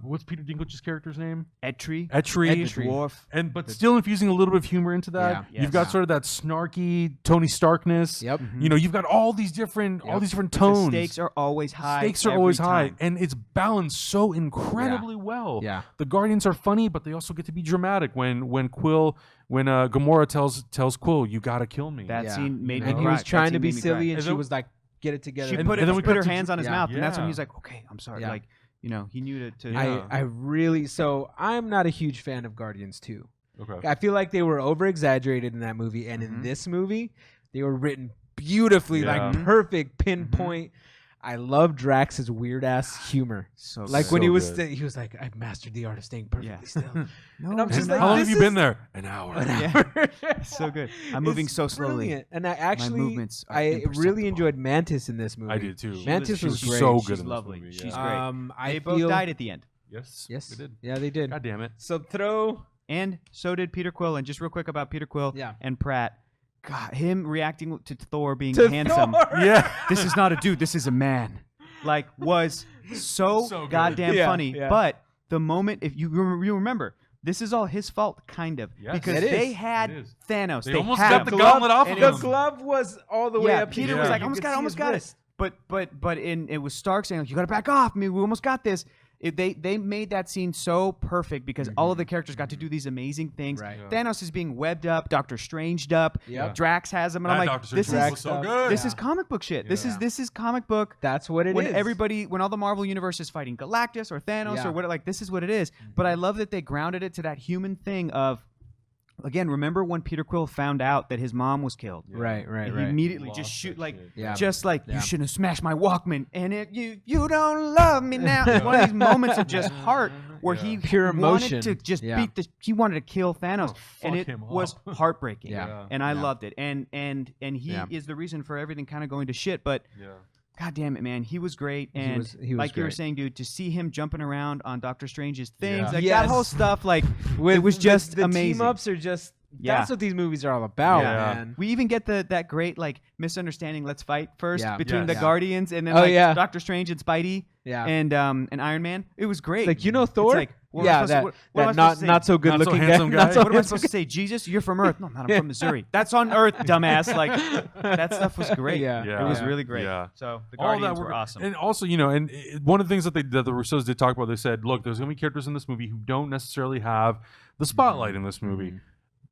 what's Peter Dinklage's character's name? Etri, Etri. the dwarf. But still infusing a little bit of humor into that. Yeah. You've got sort of that snarky Tony Starkness. Yep. You've got all these different The tones. stakes are always high. Stakes are every always time. high, and it's balanced so incredibly well. Yeah. The Guardians are funny, but they also get to be dramatic. When Gamora tells Quill, "You gotta kill me." That scene made me And he cry. was trying That to scene be made me silly, cry. and And she then- was like, "Get it together." She And put then we cut her to hands on his yeah. mouth, and that's when Yeah. he's like, "Okay, I'm sorry." Yeah. Like, he knew to. Yeah. I really so I'm not a huge fan of Guardians 2. Okay. I feel like they were over exaggerated in that movie, and in this movie, they were written beautifully, Yeah. like perfect pinpoint. I love Drax's weird ass humor. So Like good. when he So was good. he was like, "I've mastered the art of staying perfectly Yeah. still." No, And I'm just like, How long have this you been is- there? An hour. Yeah. So good. I'm moving It's so slowly. brilliant. And I actually, movements are I really imperceptible. enjoyed Mantis in this movie. I did too. Mantis She was great. so She's good. in this lovely. movie, She's yeah. great. I They both feel- died at the end. Yes. Yes, they did. Yeah, they did. God damn it. So throw. And so did Peter Quill. And just real quick about Peter Quill Yeah. and Pratt. God, him reacting to Thor being To handsome. Thor. Yeah. This is not a dude. This is a man. Like, was so good. goddamn Yeah, funny. yeah. But the moment, if you remember, this is all his fault, kind of. Yes. Because It is. they had It is. Thanos. They almost had got him. the gauntlet off and of it him. was- The glove was all the way Yeah, up. Peter here. was like, You almost could got it, see almost his got wrist. it. But it was Stark saying, like, you got to back off me. We almost got this. They made that scene so perfect because all of the characters got to do these amazing things. Right. Yeah. Thanos is being webbed up, Doctor Stranged up, Yep. Drax has him, and That I'm like, Doctor this Strange is was so good. this is comic book shit. This is comic book. That's what it is. When all the Marvel universe is fighting Galactus or Thanos or what, like this is what it is. But I love that they grounded it to that human thing of. Again, remember when Peter Quill found out that his mom was killed? Right. And he immediately just Lost shoot that like, shit. you shouldn't have smashed my Walkman, and you don't love me now. It's one of these moments of just heart where he Pure emotion. wanted to just he wanted to kill Thanos, and it him was up. heartbreaking. Yeah. And I loved it, and he is the reason for everything kind of going to shit. But God damn it, man, he was great, and he was like you were great. saying, dude, to see him jumping around on Doctor Strange's things, Yeah. like Yes. that whole stuff, like With it was just the amazing. team ups are just Yeah. that's what these movies are all about, Yeah. man. We even get that great like misunderstanding. Let's fight first Yeah. between Yes. the Yeah. Guardians and then Oh, like yeah. Doctor Strange and Spidey Yeah. and Iron Man. It was great. Like, you know Thor? It's like, what am I Yeah, supposed to- that, what am I that supposed to say? not so good Not so looking handsome guy. Not so What am I handsome supposed to say? Jesus, you're from Earth. No, I'm from Missouri. That's on Earth, dumbass. Like that stuff was great. Yeah. It was Yeah. really great. Yeah. So the All Guardians that were awesome. And also, one of the things that the Russos did talk about, they said, look, there's gonna be characters in this movie who don't necessarily have the spotlight in this movie.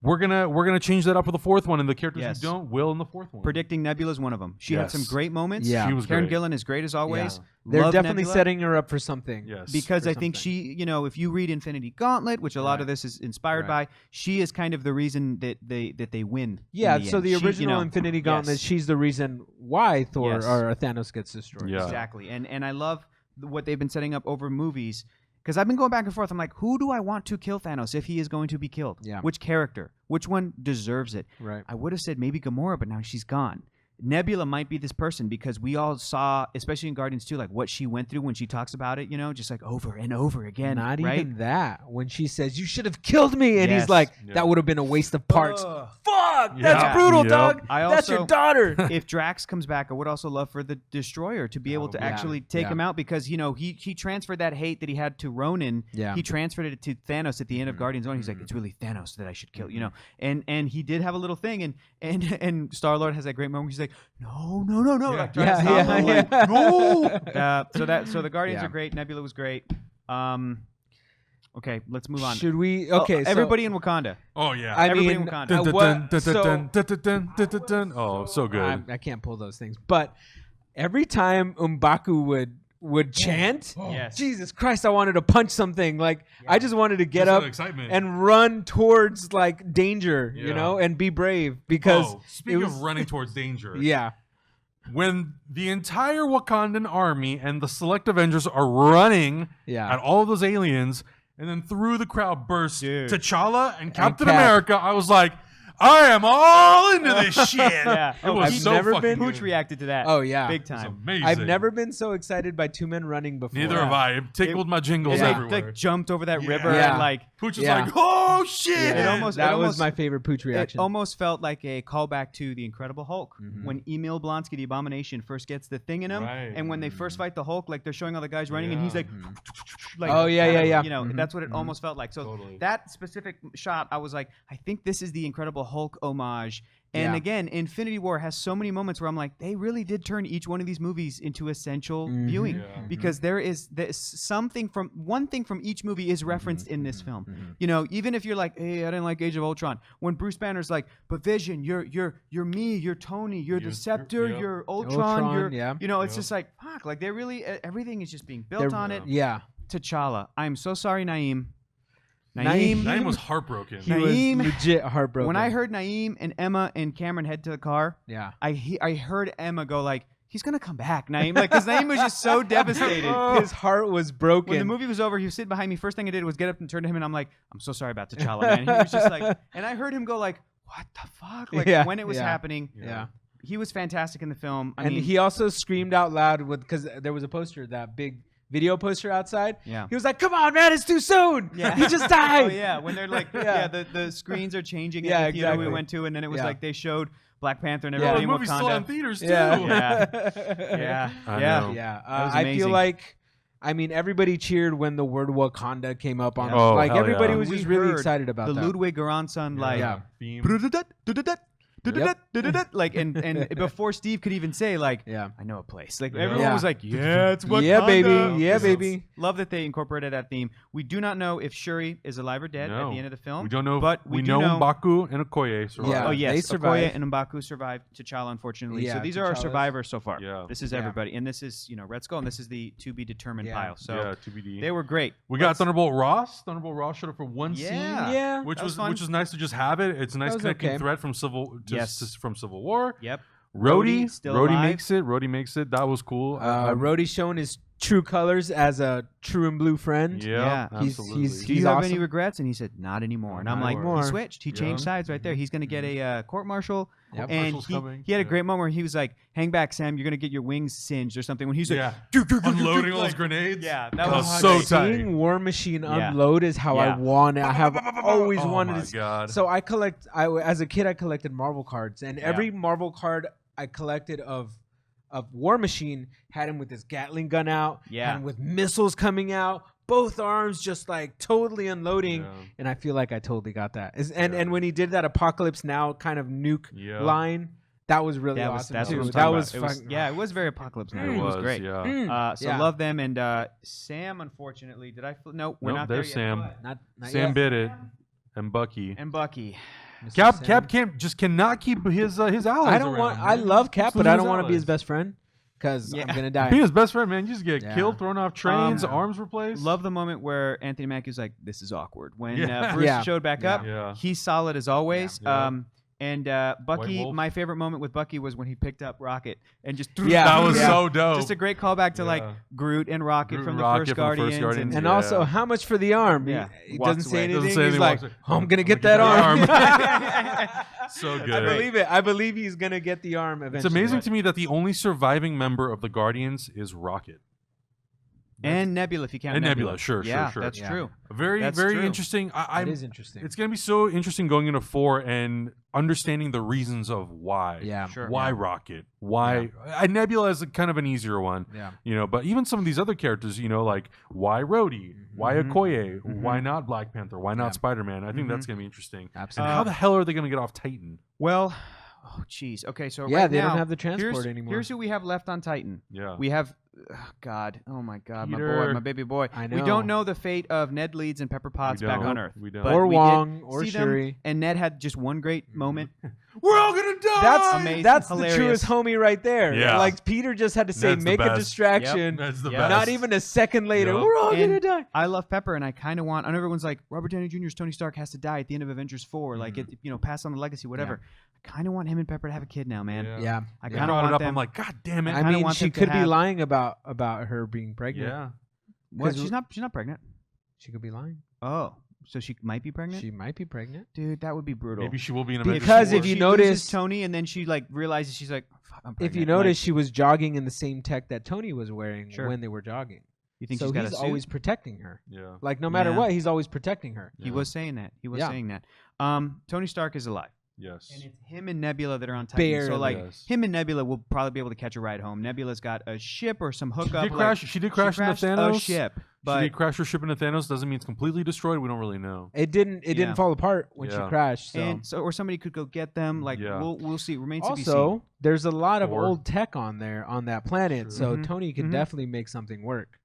We're gonna change that up for the fourth one, and the characters Yes. who don't will in the fourth one. Predicting Nebula's one of them. She had some Yes. great moments. Yeah. She was Karen great. Gillan is great as always. They're Love definitely Nebula. setting her up for something. Yes. Because for I think something. she, if you read Infinity Gauntlet, which a lot of this is inspired by, she is kind of the reason that they win. Yeah, in the so end. the She, original Infinity Gauntlet, yes. she's the reason why Thor Yes. or Thanos gets destroyed. Yeah. Exactly, and I love what they've been setting up over movies because I've been going back and forth. I'm like, who do I want to kill Thanos if he is going to be killed? Yeah. Which character? Which one deserves it? Right. I would have said maybe Gamora, but now she's gone. Nebula might be this person because we all saw, especially in Guardians 2, like what she went through when she talks about it, just like over and over again. Not right? even that. When she says, "You should have killed me," and Yes. he's like, Yeah. "That would have been a waste of parts." Ugh. Fuck, Yeah. that's brutal, Yep. dog. I That's your also- daughter. If Drax comes back, I would also love for the Destroyer to be able to yeah. actually take Yeah. him out because he transferred that hate that he had to Ronan. Yeah. He transferred it to Thanos at the end of Guardians 1. He's like, it's really Thanos that I should kill, and he did have a little thing, and Star-Lord has that great moment. He's like, no, like, trying to stop him, like, no. So the Guardians Yeah. are great. Nebula was great. Okay, let's move on. Should we? Oh, Okay, so everybody in Wakanda. Oh yeah. I everybody mean, in Wakanda. Dun, dun, what- dun, so- dun, dun, dun, dun, dun, dun, dun. Oh, so good. I can't pull those things, but every time M'Baku would chant, Yes. Jesus Christ, I wanted to punch something. Like I just wanted to get Just up that excitement. and run towards like danger, Yeah. and be brave because Speaking it was- of running towards danger, yeah, when the entire Wakandan army and the select Avengers are running yeah. at all of those aliens, and then through the crowd burst Dude. T'Challa and Captain Cap. America, I was like, I am all into this shit. Yeah. It was I've so never fucking been- good. Pooch reacted to that. Oh yeah, big It was time. amazing. I've never been so excited by two men running before. Neither have I. It tickled my jingles They everywhere. like jumped over that Yeah. river Yeah. and like Pooch was Yeah. like, oh shit. Yeah. It almost- that it was almost- my favorite Pooch reaction. it almost felt like a callback to the Incredible Hulk Mhm. when Emil Blonsky, the Abomination, first gets the thing in him, Right. and when they first fight the Hulk, like they're showing all the guys running, and he's Yeah. like, Mhm. like, Oh, yeah, yeah. You that's what it Mhm. almost felt like. So Totally. that specific shot, I was like, I think this is the Incredible Hulk homage. And Yeah. again, Infinity War has so many moments where I'm like, they really did turn each one of these movies into essential Mhm. viewing Yeah. because there's something from one thing from each movie is referenced in this film. Mhm. Even if you're like, hey, I didn't like Age of Ultron, when Bruce Banner's like, but Vision, you're me, you're Tony, you're the Scepter, yep. you're Ultron, you're yeah. it's Yep. just like fuck, like they really everything is just being built on it. Yeah. T'Challa, I'm so sorry, Naeem. Naeem was heartbroken. He Naeem- was legit heartbroken. When I heard Naeem and Emma and Cameron head to the car, yeah. I heard Emma go like, he's gonna come back, Naeem, like because Naeem was just so devastated. His heart was broken. When the movie was over, he was sitting behind me. First thing I did was get up and turn to him, and I'm like, I'm so sorry about T'Challa, man. He was just like, and I heard him go like, what the fuck? Like Yeah, when it was yeah. happening, yeah. he was fantastic in the film. I And mean, he also screamed out loud because there was a poster, that big video poster outside. yeah. He was like, "Come on, man, it's too soon. Yeah. He just died." Oh yeah, when they're like, Yeah. the screens are changing. Yeah, at the theater we exactly. went to, and then it was Yeah. like they showed Black Panther and Yeah. Oh, everybody the in movie's still in Wakanda. theaters too. Yeah. Yeah, I yeah. know. Yeah. That was I feel amazing. like, I mean, everybody cheered when the word Wakanda came up on. Yeah. Oh, like hell everybody yeah. was We just really heard excited about The that. Ludwig Göransson, like, Yeah. Theme. like and before Steve could even say like, Yeah. I know a place. Like Yeah. everyone was like, yeah, it's Wakanda. Yeah, baby. Yeah, This is- baby. Love that they incorporated that theme. We do not know if Shuri is alive or dead at No. the end of the film. We don't know, but we do know know M'Baku and Okoye survived. Yeah. Oh yes, they Okoye survived. and M'Baku survived. T'Challa, unfortunately. Yeah, So these are our T'Challa's- survivors so far. Yeah. This is Yeah. everybody, and this is Red Skull, and this is the to be determined Yeah. pile. So Yeah, TBD. they were great. We got Let's- Thunderbolt Ross. Thunderbolt Ross showed up for one Yeah. scene, Yeah. which That was was fun. which was nice to just have it. It's a nice was connecting okay. thread from Civil War. Yep. Rhodey still Rhodey alive. makes it. Rhodey makes it. That was cool. Rhodey's showing his true colors as a true and blue friend. Yeah, Yeah. He's- absolutely. he's- Do you have any awesome. regrets? And he said, not anymore. And I'm Not like, anymore. he switched. He changed Yeah. sides right there. He's going to get a court martial. Yep. And Martial's he, coming. he had a Yeah. great moment where he was like, hang back, Sam. You're going to get your wings singed or something. When he's like, Yeah. "Dude, Unloading all those like, grenades. Yeah, that That was was so tight. Seeing War Machine Yeah. unload is how I Yeah. want it. I have always Oh wanted my to. god. So as a kid, I collected Marvel cards, and every Marvel card I collected of War Machine had him with his Gatling gun out, Yeah. had him with missiles coming out, both arms just like totally unloading. Yeah. And I feel like I totally got that. And Yeah. and when he did that Apocalypse Now kind of nuke Yeah. line, that was really That was, awesome that's too. what I'm That talking was about. It was, fucking yeah, it was very Apocalypse Now. It It was great. Yeah. So Yeah. love them. And Sam, unfortunately, did I? No, we're Nope, not there there's yet. Sam. But- not Sam yet. bit it, and Bucky. And Bucky. Mr. Cap Sam. cannot keep his allies. I don't want. around, I man. love Cap, Just but lose I his don't want to be his allies. best friend because Yeah. I'm gonna die. Being his best friend, man, you just get Yeah. killed, thrown off trains, Yeah. arms replaced. Love the moment where Anthony Mackie's like, "This is awkward." When Yeah. Bruce Yeah. showed back Yeah. up, Yeah. he's solid as always. Yeah. And Bucky, Wolf. my favorite moment with Bucky was when he picked up Rocket and just threw. Yeah. That was Yeah. so dope. Just a great callback to like Yeah. Groot and Rocket Groot from and the Rocket first from the first Guardians. Guardians. And Yeah. also, how much for the arm? Yeah. He Walks doesn't say away. anything. Doesn't say He's anything, like, walks away. "Oh, I'm gonna I'm get gonna that get arm." So good. I believe it. I believe he's gonna get the arm It's eventually. amazing to me that the only surviving member of the Guardians is Rocket. And Nebula, if you count And Nebula, sure, yeah, sure. that's Yeah. true. Very, That's very true. interesting. It is interesting. It's going to be so interesting going into 4 and understanding the reasons of why. Yeah. Sure. Why Yeah. Rocket? Why? And Nebula is kind of an easier one. Yeah. But even some of these other characters, like why Rhodey? Why Mhm. Okoye? Mhm. Why not Black Panther? Why not Yeah. Spider-Man? I think Mhm. that's going to be interesting. And Absolutely. how the hell are they going to get off Titan? Well, oh jeez. Okay, so Yeah, right they now, don't have the transport here's, anymore. Here's who we have left on Titan. Yeah. We have, God, oh my God, my boy, Peter. my baby boy. I We know. don't know the fate of Ned Leeds and Pepper Potts We back don't. on Earth. We don't. But Or we did Wong, or see them, Shuri. and Ned had just one great moment. We're all going to die! That's Amazing, That's hilarious. the truest homie right there. Yeah. Like Peter just had to say, Ned's the make a best. distraction. That's the Yep. best. Not even a second later. Yep. We're all And gonna die. I love Pepper, and I kind of want. I know everyone's like Robert Downey Jr.'s Tony Stark has to die at the end of Avengers 4, like it, pass on the legacy, whatever. I kind of want him and Pepper to have a kid now, man. Yeah. Yeah. I They kind of brought want it up. them. I'm like, God damn it. I I kinda mean, want she them to could be have- lying about her being pregnant. Yeah. what? 'cause She's not pregnant. She could be lying. Oh, so she might be pregnant. She might be pregnant. Dude, that would be brutal. Maybe she will be in Because Avengers if 4. you she notice- loses Tony, and then she like realizes she's like, oh, fuck, I'm pregnant. If you notice, she was jogging in the same tech that Tony was wearing Sure. when they were jogging. you think So she's got he's a suit? always protecting her. Yeah. Like no matter Yeah. what, he's always protecting her. He was saying that. He was Yeah. saying that. Tony Stark is alive. Yes. And it's him and Nebula that are on Titan. So Barely. like Yes. him and Nebula will probably be able to catch a ride home. Nebula's got a ship or some She hookup. did like, crash. She did crash into crashed Thanos. a ship, She but did crash her ship into Thanos. Doesn't mean it's completely destroyed. We don't really know. It didn't Yeah. fall apart when she Yeah. crashed. So and so or somebody could go get them. Like Yeah. we'll see. Remains to be seen. also, there's a lot of Or- old tech on there on that planet, True. so Mhm. Tony could Mhm. definitely make something work.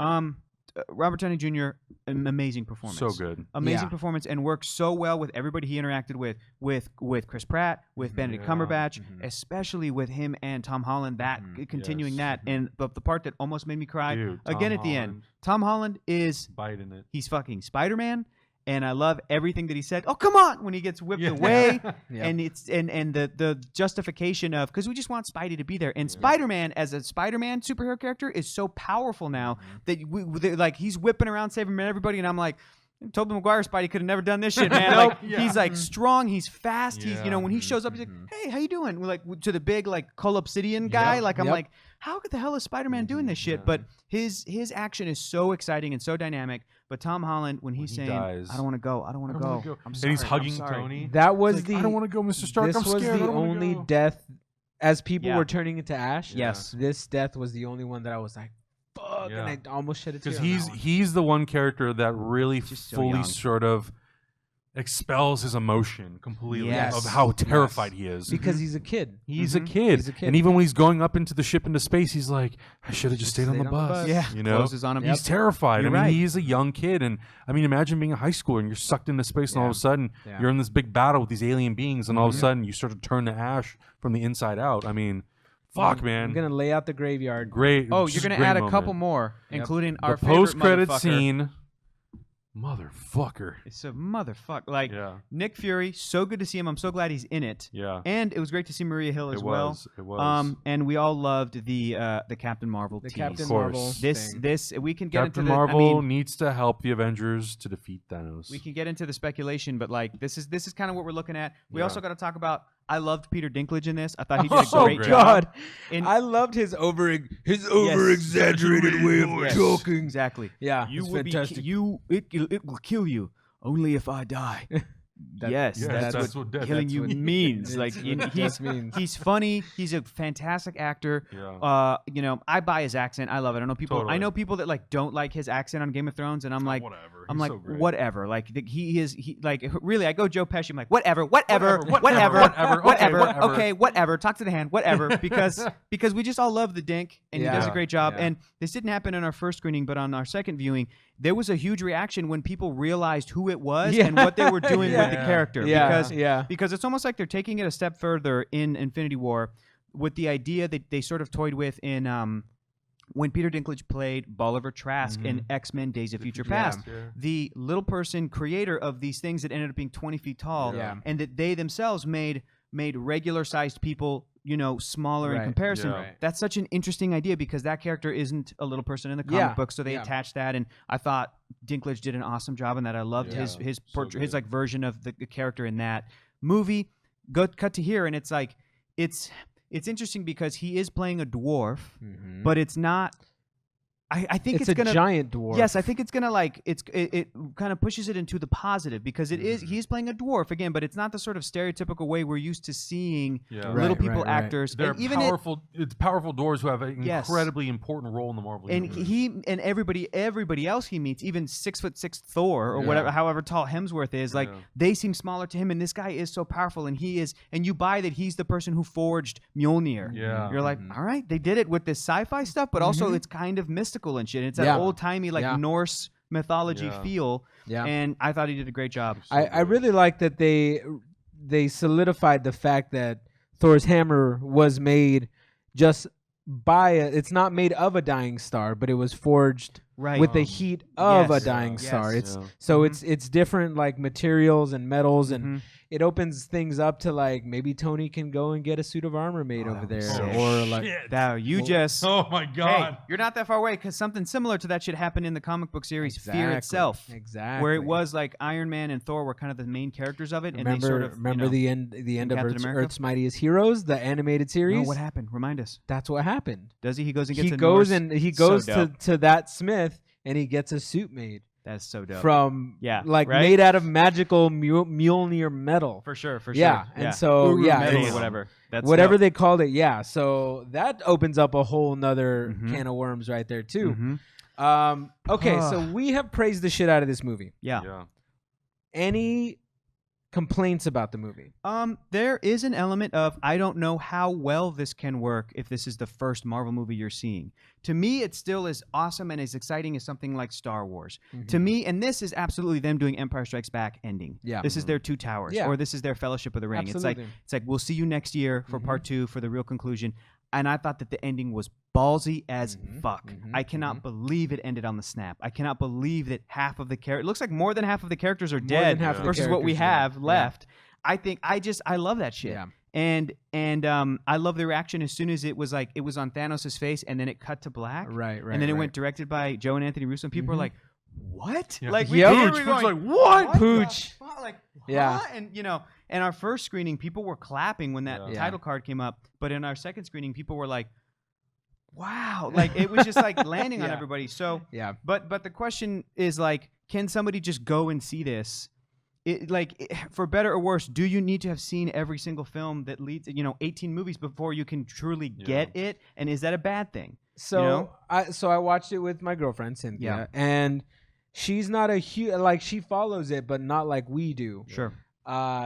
Robert Downey Jr. an amazing performance. So good. Amazing Yeah. performance and worked so well with everybody he interacted with Chris Pratt, with Benedict Yeah. Cumberbatch, Mhm. especially with him and Tom Holland. That continuing Yes. that, and the part that almost made me cry Dude, again Tom at the end. Holland, Tom Holland is biting it. he's fucking Spider-Man, and I love everything that he said. Oh come on, when he gets whipped Yeah. away, Yeah. and it's and the justification of because we just want Spidey to be there, and Yeah. Spider-Man as a Spider-Man superhero character is so powerful now that like he's whipping around saving everybody, and I'm like. Tobey Maguire Spidey could have never done this shit, man. Nope. Like Yeah. he's like strong, he's fast. He's Yeah. when he shows up, he's like, Mhm. "Hey, how you doing?" We're like to the big like Cole Obsidian guy. Yep. Like I'm Yep. like, how the hell is Spider-Man doing this shit? Yeah. But his action is so exciting and so dynamic. But Tom Holland, when he's he saying, dies. "I don't want to go, I don't want I to don't wanna go," go. I'm And sorry, he's I'm hugging sorry. Tony. That was He's like, the I don't want to go, Mr. Stark. this I'm was scared. I the don't wanna only go. death as people Yeah. were turning into ash. Yes. This death was the only one that I was like, fuck, Yeah. and I almost shed a tear. Because on that one. he's the one character that really Just so fully young. sort of expels his emotion completely Yes. of how terrified he is. Because he's a kid. He's a kid. He's a kid. And even when he's going up into the ship into space, he's like, I should have just stayed on the bus. Yeah, You know? closes on him. He's terrified. You're I mean, right. he's a young kid. And I mean, imagine being a high schooler and you're sucked into space and all of a sudden you're in this big battle with these alien beings and all of a sudden you start to turn to ash from the inside out. I mean, fuck, man. I'm going to lay out the graveyard. Great. Oh, just you're going great to add a moment. couple more, including our The post-credit favorite motherfucker. scene. Motherfucker. It's a motherfucker. Like, Yeah. Nick Fury, so good to see him. I'm so glad he's in it. Yeah. And it was great to see Maria Hill as well. It was. And we all loved the Captain Marvel The tease. Captain Of course. Marvel This thing. we can get Captain into the Marvel I mean, needs to help the Avengers to defeat Thanos. we can get into the speculation, but like this is kind of what we're looking at. We Yeah. also got to talk about. I loved Peter Dinklage in this. I thought he did a so great great. job. God. In- I loved his over exaggerated way of Yes, talking. Exactly. Yeah, You it's will fantastic. it will kill you only if I die. Yes, Yes, that's what killing that's you what- means. Like That's means. he's funny. He's a fantastic actor. Yeah. You know, I buy his accent. I love it. I know people. Totally. I know people that like don't like his accent on Game of Thrones, and I'm like, whatever. I'm He's like, so great. whatever. Like he like really. I go Joe Pesci. I'm like, whatever. Whatever. Okay, whatever. Talk to the hand. Whatever. Because we just all love the Dink, and he does a Yeah. great job. Yeah. And this didn't happen in our first screening, but on our second viewing, there was a huge reaction when people realized who it was Yeah. and what they were doing with the Yeah. character. Yeah, Because it's almost like they're taking it a step further in Infinity War with the idea that they sort of toyed with in when Peter Dinklage played Bolivar Trask in X-Men Days of Future Past. The little person creator of these things that ended up being 20 feet tall Yeah. and that they themselves made regular-sized people, you know, smaller in Right. comparison. Yeah. Right. That's such an interesting idea because that character isn't a little person in the comic Yeah. book, so they Yeah. attached that, and I thought Dinklage did an awesome job in that. I loved Yeah. his So his good. like version of the character in that movie. Cut to here, and it's like it's interesting because he is playing a dwarf, but it's not. I think it's it's a gonna giant dwarf. Yes, I think it's gonna like it kind of pushes it into the positive because he is playing a dwarf again, but it's not the sort of stereotypical way we're used to seeing Yeah. little Right, people right, right. actors. They're And even powerful. It's powerful doors who have an Yes. incredibly important role in the Marvel and universe. he and everybody else he meets, even 6'6" Thor or Yeah. whatever, however tall Hemsworth is, like Yeah. they seem smaller to him, and this guy is so powerful, and you buy that he's the person who forged Mjolnir. Yeah. You're like, all right, they did it with this sci-fi stuff, but also it's kind of mystical and shit. It's that Yeah. old-timey like Yeah. Norse mythology Yeah. feel. Yeah. And I thought he did a great job. I really like that they solidified the fact that Thor's hammer was made just by it's not made of a dying star, but it was forged Right. with the heat of yes. a dying Yes. star. It's Yeah. so it's different like materials and metals and Mhm. it opens things up to like maybe Tony can go and get a suit of armor made over there sick. or like Now you just Oh my God. hey, you're not that far away because something similar to that shit happened in the comic book series Fear Exactly. itself, Exactly. where it was like Iron Man and Thor were kind of the main characters of it, and they sort of remember the end of Captain America? Earth's Mightiest Heroes, the animated series. No, what happened? Remind us. That's what happened. Does he? He goes and gets He a goes Norse- and he So goes dope. to that smith and he gets a suit made That's so dope. from Yeah, like right? made out of magical Mjolnir metal. for sure. Yeah, and so Uru yeah, metal it's- or whatever. That's whatever dope. they called it. Yeah, so that opens up a whole nother Mhm. can of worms right there too. Mhm. Okay, so we have praised the shit out of this movie. Yeah. Yeah. Any complaints about the movie? There is an element of I don't know how well this can work if this is the first Marvel movie you're seeing. To me, it's still as awesome and as exciting as something like Star Wars. To me, and this is absolutely them doing Empire Strikes Back ending. Yeah. This is their Two Towers, Yeah. or this is their Fellowship of the Ring. Absolutely. It's like we'll see you next year for part 2 for the real conclusion. And I thought that the ending was ballsy as fuck. I cannot believe it ended on the snap. I cannot believe that half of the characters, it looks like more than half of the characters are More dead than half of the versus what we characters, yeah. have left. I think I love that shit. Yeah. And I love the reaction as soon as it was like it was on Thanos' face and then it cut to black. Right, And then it right. went directed by Joe and Anthony Russo. And people were like, "What?" Yeah. Like Yep. we Pooch were was going, like, what? the Pooch. fuck? Like, Yeah. huh? And and our first screening, people were clapping when that Yeah. title card came up. But in our second screening, people were like, "Wow!" Like it was just like landing on Yeah. everybody. So, Yeah. but the question is like, can somebody just go and see this? For better or worse, do you need to have seen every single film that leads 18 movies before you can truly get it? And is that a bad thing? So You know? I watched it with my girlfriend Cynthia, Yeah. and she's not a huge, like, she follows it, but not like we do. Sure.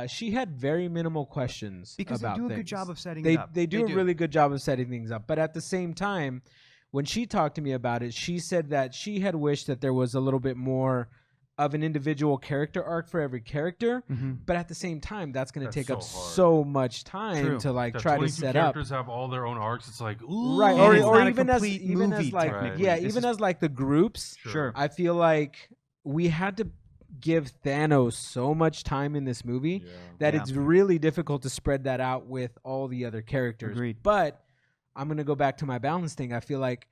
She had very minimal questions Because about they do a things. good job of setting it up. They do a really good job of setting things up. But at the same time, when she talked to me about it, she said that she had wished that there was a little bit more of an individual character arc for every character. But at the same time, that's going to take up so much time to like try to set up. Characters have all their own arcs. It's like, ooh. Right, And it's or not a even as complete like movie, even as like the groups. Sure. I feel like we had to give Thanos so much time in this movie that it's really difficult to spread that out with all the other characters. Agreed. But I'm going to go back to my balance thing. I feel like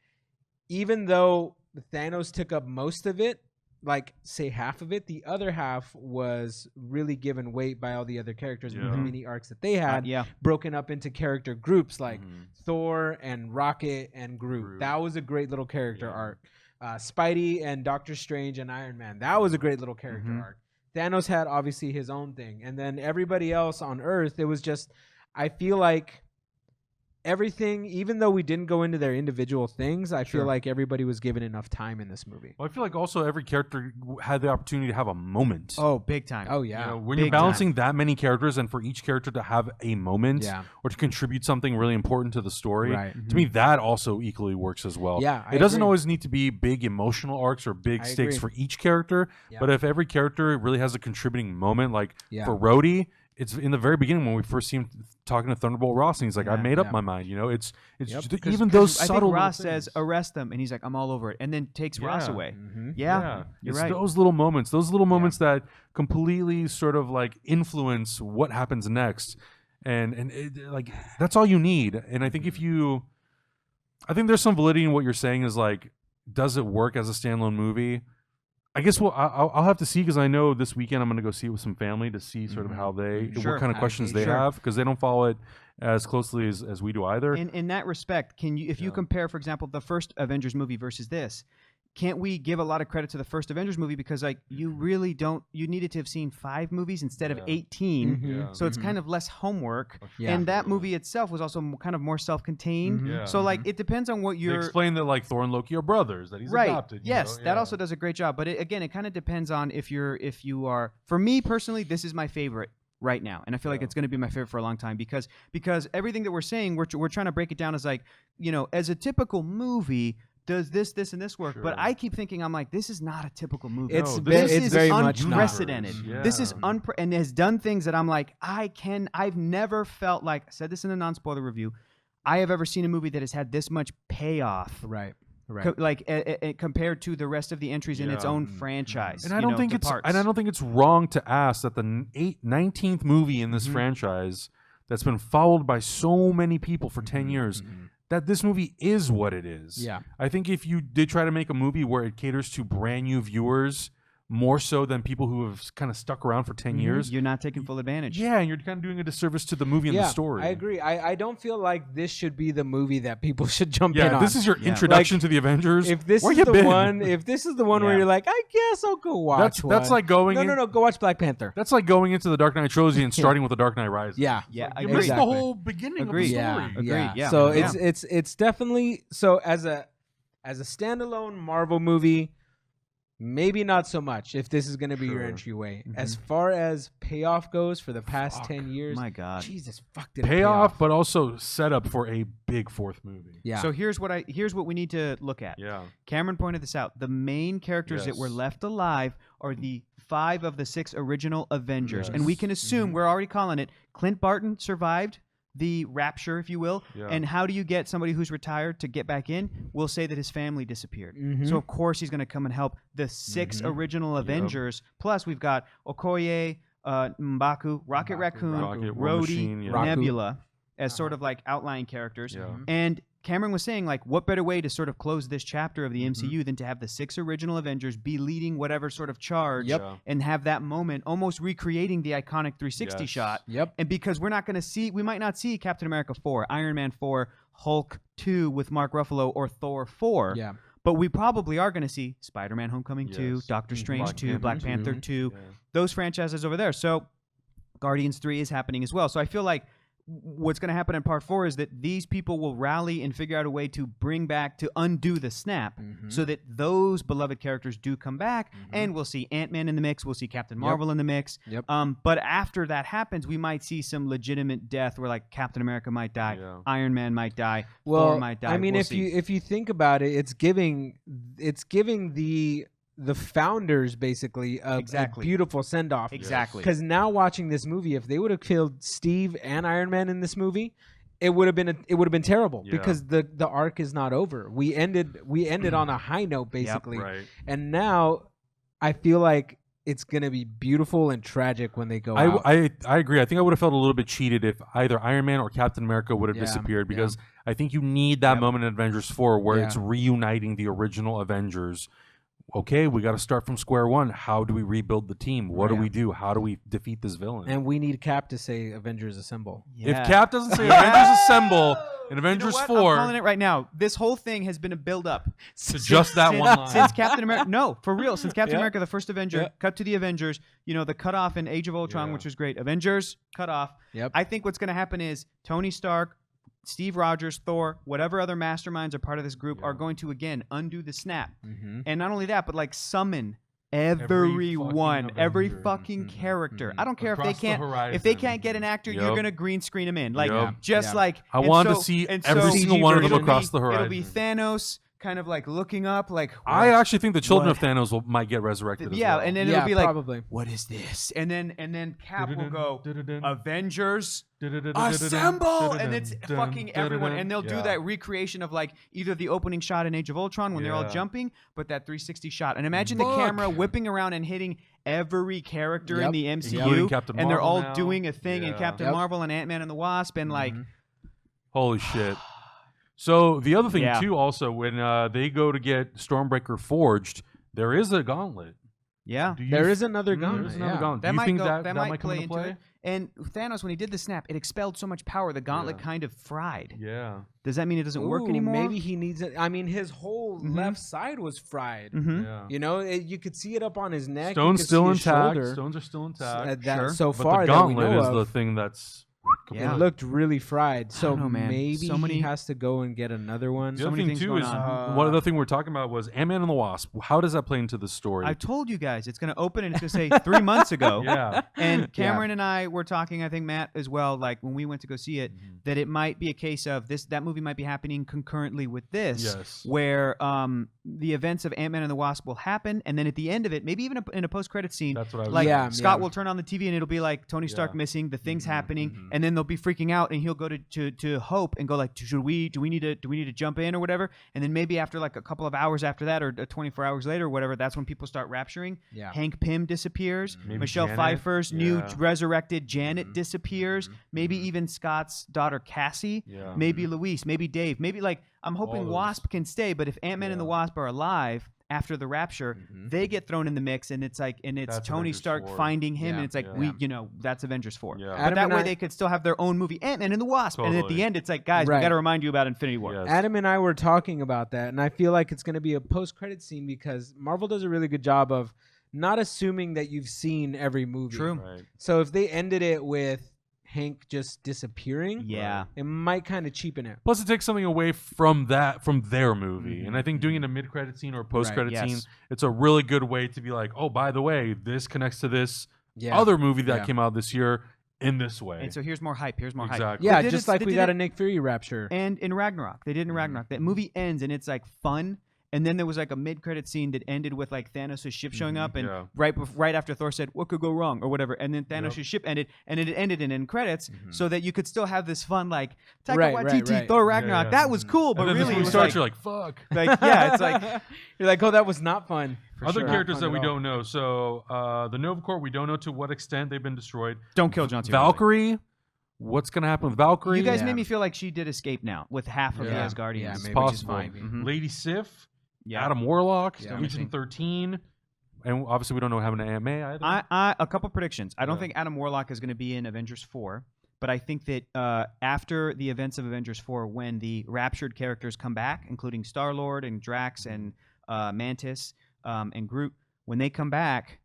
even though Thanos took up most of it, like say half of it, the other half was really given weight by all the other characters with the mini arcs that they had broken up into character groups like Thor and Rocket and Groot. That was a great little character arc. Spidey and Doctor Strange and Iron Man. That was a great little character arc. Thanos had obviously his own thing. And then everybody else on Earth, it was just, I feel like everything, even though we didn't go into their individual things, I feel like everybody was given enough time in this movie. Well, I feel like also every character had the opportunity to have a moment. Oh, big time. Oh, yeah. You know, when Big you're balancing that many characters and for each character to have a moment or to contribute something really important to the story, to me, that also equally works as well. Yeah, it doesn't always need to be big emotional arcs or big stakes for each character, but if every character really has a contributing moment, like for Rhodey, it's in the very beginning when we first see him talking to Thunderbolt Ross, and he's like, "I made up my mind." You know, it's just, even those subtle. I think Ross things. says, "Arrest them," and he's like, "I'm all over it," and then takes Ross away. You're it's right. those little moments that completely sort of like influence what happens next, and like that's all you need. And I think I think there's some validity in what you're saying. Is like, does it work as a standalone movie? I guess I'll have to see, because I know this weekend I'm going to go see it with some family to see sort of how what kind of questions they have, because they don't follow it as closely as we do either. In that respect, if you compare, for example, the first Avengers movie versus this, can't we give a lot of credit to the first Avengers movie, because like you needed to have seen 5 movies instead of 18, so it's kind of less homework, and that movie itself was also kind of more self-contained. So like it depends on what you're. They explain that like Thor and Loki are brothers, that he's adopted. Yes, that also does a great job. But it kind of depends on if you are. For me personally, this is my favorite right now, and I feel like it's going to be my favorite for a long time, because everything that we're saying, we're trying to break it down as like, as a typical movie. Does this, and this work? But I keep thinking, I'm like, this is not a typical movie. It's very much unprecedented. This is and has done things that I'm like, I've never felt like. I said this in a non-spoiler review. I have ever seen a movie that has had this much payoff. Right. Compared to the rest of the entries in its own franchise. And I don't think it's wrong to ask that the 19th movie in this franchise that's been followed by so many people for 10 years. That this movie is what it is. Yeah. I think if you did try to make a movie where it caters to brand new viewers more so than people who have kind of stuck around for 10 years, you're not taking full advantage. Yeah, and you're kind of doing a disservice to the movie and the story. I agree. I don't feel like this should be the movie that people should jump in on. Yeah, this is your introduction to the Avengers. If this is the one where you're like, I guess I'll go watch that's like going No, go watch Black Panther. That's like going into the Dark Knight trilogy and starting with the Dark Knight Rises. Yeah. You missed the whole beginning of the story. Agreed. Yeah. So it's definitely, so as a standalone Marvel movie, maybe not so much if this is going to be your entryway. As far as payoff goes for the past 10 years, my God, Jesus, fuck, did payoff, but also set up for a big 4th movie. Yeah. So here's what we need to look at. Yeah. Cameron pointed this out. The main characters that were left alive are the 5 of the 6 original Avengers, and we can assume we're already calling it. Clint Barton survived the rapture, if you will. And how do you get somebody who's retired to get back in? We'll say that his family disappeared. So of course he's going to come and help the 6 original Avengers. Plus we've got Okoye, M'Baku, Rocket Raccoon, Rhodey, Nebula as sort of like outlying characters. And Cameron was saying, like, what better way to sort of close this chapter of the MCU than to have the 6 original Avengers be leading whatever sort of charge and have that moment almost recreating the iconic 360 shot. And because we might not see Captain America 4, Iron Man 4, Hulk 2 with Mark Ruffalo, or Thor 4. But we probably are going to see Spider-Man Homecoming 2, Doctor Strange 2, Black Panther 2, those franchises over there. So Guardians 3 is happening as well. So I feel like what's going to happen in part 4 is that these people will rally and figure out a way to undo the snap so that those beloved characters do come back, and we'll see Ant-Man in the mix, we'll see Captain Marvel in the mix. But after that happens, we might see some legitimate death where like Captain America might die, Iron Man might die, Thor might die. I mean, if you think about it, it's giving the founders basically a beautiful send off. Exactly. Because now watching this movie, if they would have killed Steve and Iron Man in this movie, it would have been terrible because the arc is not over. We ended on a high note basically, and now I feel like it's gonna be beautiful and tragic when they go out. I agree. I think I would have felt a little bit cheated if either Iron Man or Captain America would have disappeared because I think you need that moment in Avengers 4 where it's reuniting the original Avengers. Okay, we got to start from square one. How do we rebuild the team? What do we do? How do we defeat this villain? And we need Cap to say Avengers Assemble. If Cap doesn't say Avengers Assemble in Avengers 4... I'm calling it right now. This whole thing has been a build-up. To just that one line. Since Captain America... No, for real. Since Captain America, the first Avenger, cut to the Avengers, the cutoff in Age of Ultron, which was great. Avengers, cut off. I think what's going to happen is Tony Stark, Steve Rogers, Thor, whatever other masterminds are part of this group are going to, again, undo the snap. And not only that, but like summon everyone, every fucking character. I don't care if they can't get an actor, you're going to green screen them in. Like, I want to see every single one of them across the horizon. It'll be Thanos kind of like looking up like I actually think the children of Thanos might get resurrected as well. And then it'll be like probably. What is this? And then Cap will go Avengers Assemble, and it's fucking everyone, and they'll do that recreation of like either the opening shot in Age of Ultron when they're all jumping, but that 360 shot, and imagine the camera whipping around and hitting every character in the MCU, and they're all doing a thing in Captain Marvel and Ant-Man and the Wasp, and like holy shit. So the other thing too, also when they go to get Stormbreaker forged, there is a gauntlet. Yeah, there is another gauntlet. There's another gauntlet. That Do you think that might come into play? And Thanos, when he did the snap, it expelled so much power. The gauntlet kind of fried. Yeah. Does that mean it doesn't work anymore? Maybe he needs it. I mean, his whole left side was fried. Yeah. You could see it up on his neck. Stone's still intact. Stones are still intact. So but far, the gauntlet that we know is of, the thing that's. It looked really fried. So man. maybe he has to go and get another one. The other thing too is one other thing we're talking about was Ant-Man and the Wasp. How does that play into the story? I told you guys it's going to open and it's going to say 3 months ago. And Cameron and I were talking, I think Matt as well, like when we went to go see it, that it might be a case of that movie might be happening concurrently with this, where the events of Ant-Man and the Wasp will happen, and then at the end of it, maybe even in a post-credit scene, that's what I was like Scott will turn on the TV and it'll be like Tony Stark missing, the thing's happening, and then they'll be freaking out, and he'll go to Hope and go like, do we need to jump in or whatever, and then maybe after like a couple of hours after that, or 24 hours later or whatever, that's when people start rapturing. Hank Pym disappears. Michelle Pfeiffer's new resurrected Janet disappears. Maybe even Scott's daughter Cassie. Maybe Luis. Maybe Dave. Maybe like I'm hoping Wasp can stay, but if Ant-Man and the Wasp are alive after the rapture, they get thrown in the mix, and it's like, and it's Tony Avengers Stark 4. finding him, and it's like that's Avengers 4. But Adam that way and they could still have their own movie, Ant-Man and the Wasp, and at the end it's like, guys, we got to remind you about Infinity War. Adam and I were talking about that, and I feel like it's going to be a post-credit scene because Marvel does a really good job of not assuming that you've seen every movie. True. Right. So if they ended it with Hank just disappearing, it might kind of cheapen it. Plus, it takes something away from their movie, and I think doing it in a mid-credit scene or a post-credit scene, it's a really good way to be like, oh, by the way, this connects to this other movie that came out this year in this way. And so here's more hype. Exactly. Yeah, just like we got a Nick Fury rapture. And in Ragnarok, they did in Ragnarok. That movie ends and it's like fun. And then there was like a mid-credit scene that ended with like Thanos' ship showing up, and right after Thor said, "What could go wrong?" or whatever, and then Thanos' ship ended, and it ended in end credits, so that you could still have this fun like Taika Waititi Thor Ragnarok. That was cool, but and then really, when it starts, you're like, "Fuck!" Like it's like you're like, "Oh, that was not fun." Other characters that we don't know. So the Nova Corps, we don't know to what extent they've been destroyed. Don't kill John Cena. Valkyrie. What's going to happen with Valkyrie? You guys made me feel like she did escape now with half of the Asgardians. Yeah, it's possible. Which is fine. Lady Sif. Adam Warlock, Legion 13, and obviously we don't know what happened to Aunt May either. A couple predictions. I don't think Adam Warlock is going to be in Avengers 4, but I think that after the events of Avengers 4, when the raptured characters come back, including Star-Lord and Drax and Mantis and Groot, when they come back,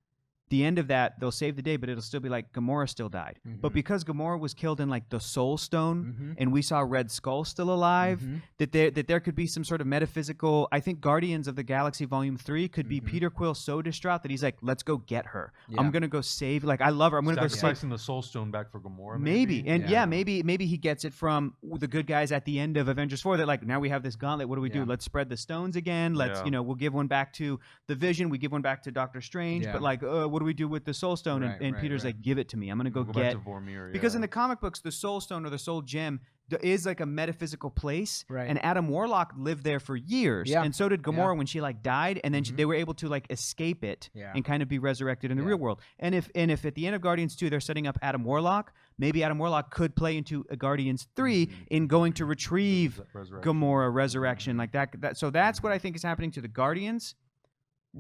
the end of that, they'll save the day, but it'll still be like Gamora still died. But because Gamora was killed in like the Soul Stone, and we saw Red Skull still alive, that there could be some sort of metaphysical. I think Guardians of the Galaxy Volume 3 could be Peter Quill so distraught that he's like, let's go get her. I'm gonna go save. Like I love her. I'm gonna go sacrificing the Soul Stone back for Gamora. Maybe. Maybe he gets it from the good guys at the end of Avengers 4. That like, now we have this gauntlet. What do we do? Let's spread the stones again. Let's we'll give one back to the Vision. We give one back to Doctor Strange. But like, what do we do with the Soul Stone? And Peter's like, give it to me. I'm gonna go get. Back to Vormir, because in the comic books, the Soul Stone or the Soul Gem is like a metaphysical place, and Adam Warlock lived there for years, and so did Gamora when she like died, and then they were able to like escape it and kind of be resurrected in the real world. And if at the end of Guardians 2 they're setting up Adam Warlock, maybe Adam Warlock could play into Guardians 3 in going to retrieve Gamora, resurrection like that. So that's what I think is happening to the Guardians.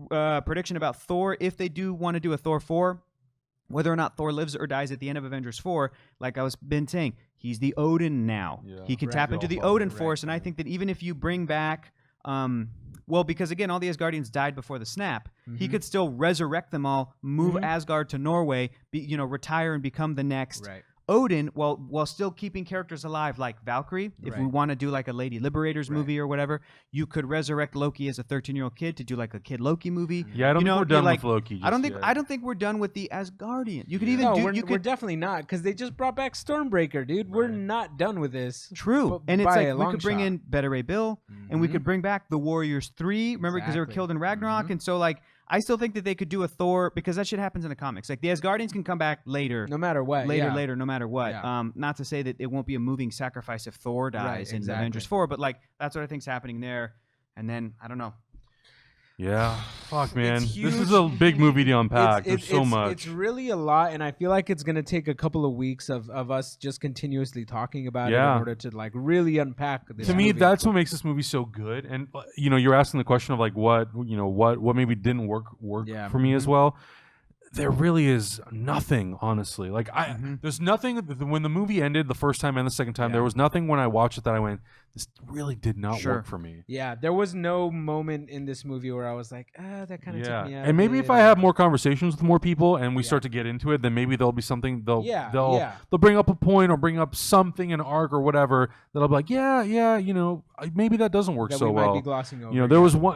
Prediction about Thor: if they do want to do a Thor 4. Whether or not Thor lives or dies at the end of Avengers 4, like I was been saying, he's the Odin now. He can tap into the Odin force, and I think that even if you bring back, because again, all the Asgardians died before the snap, he could still resurrect them all, move Asgard to Norway, retire and become the next Odin, while still keeping characters alive like Valkyrie. If we want to do like a Lady Liberators movie or whatever, you could resurrect Loki as a 13-year-old kid to do like a Kid Loki movie. Yeah, I don't think we're done with Loki. I don't think we're done with the Asgardian. You could even we're definitely not, because they just brought back Stormbreaker, dude. We're not done with this. True, and it's like we could bring in Beta Ray Bill, and we could bring back the Warriors 3. Remember, because they were killed in Ragnarok, and so like. I still think that they could do a Thor, because that shit happens in the comics. Like the Asgardians can come back later, no matter what. Later, no matter what. Not to say that it won't be a moving sacrifice if Thor dies in Avengers 4, but like that's what I think's happening there. And then I don't know. Yeah, fuck, man. This is a big movie to unpack. There's so much. It's really a lot, and I feel like it's gonna take a couple of weeks of us just continuously talking about it in order to like really unpack this. To me, that's what makes this movie so good. And you're asking the question of like what maybe didn't work for me as well. There really is nothing, honestly. Like there's nothing when the movie ended the first time and the second time. There was nothing when I watched it that I went, this really did not work for me. Yeah, there was no moment in this movie where I was like, that kind of took me out. And maybe if I have more conversations with more people and we start to get into it, then maybe there'll be something they'll bring up a point or bring up something, an arc or whatever that I'll be like, maybe that doesn't work so well. Might be glossing over.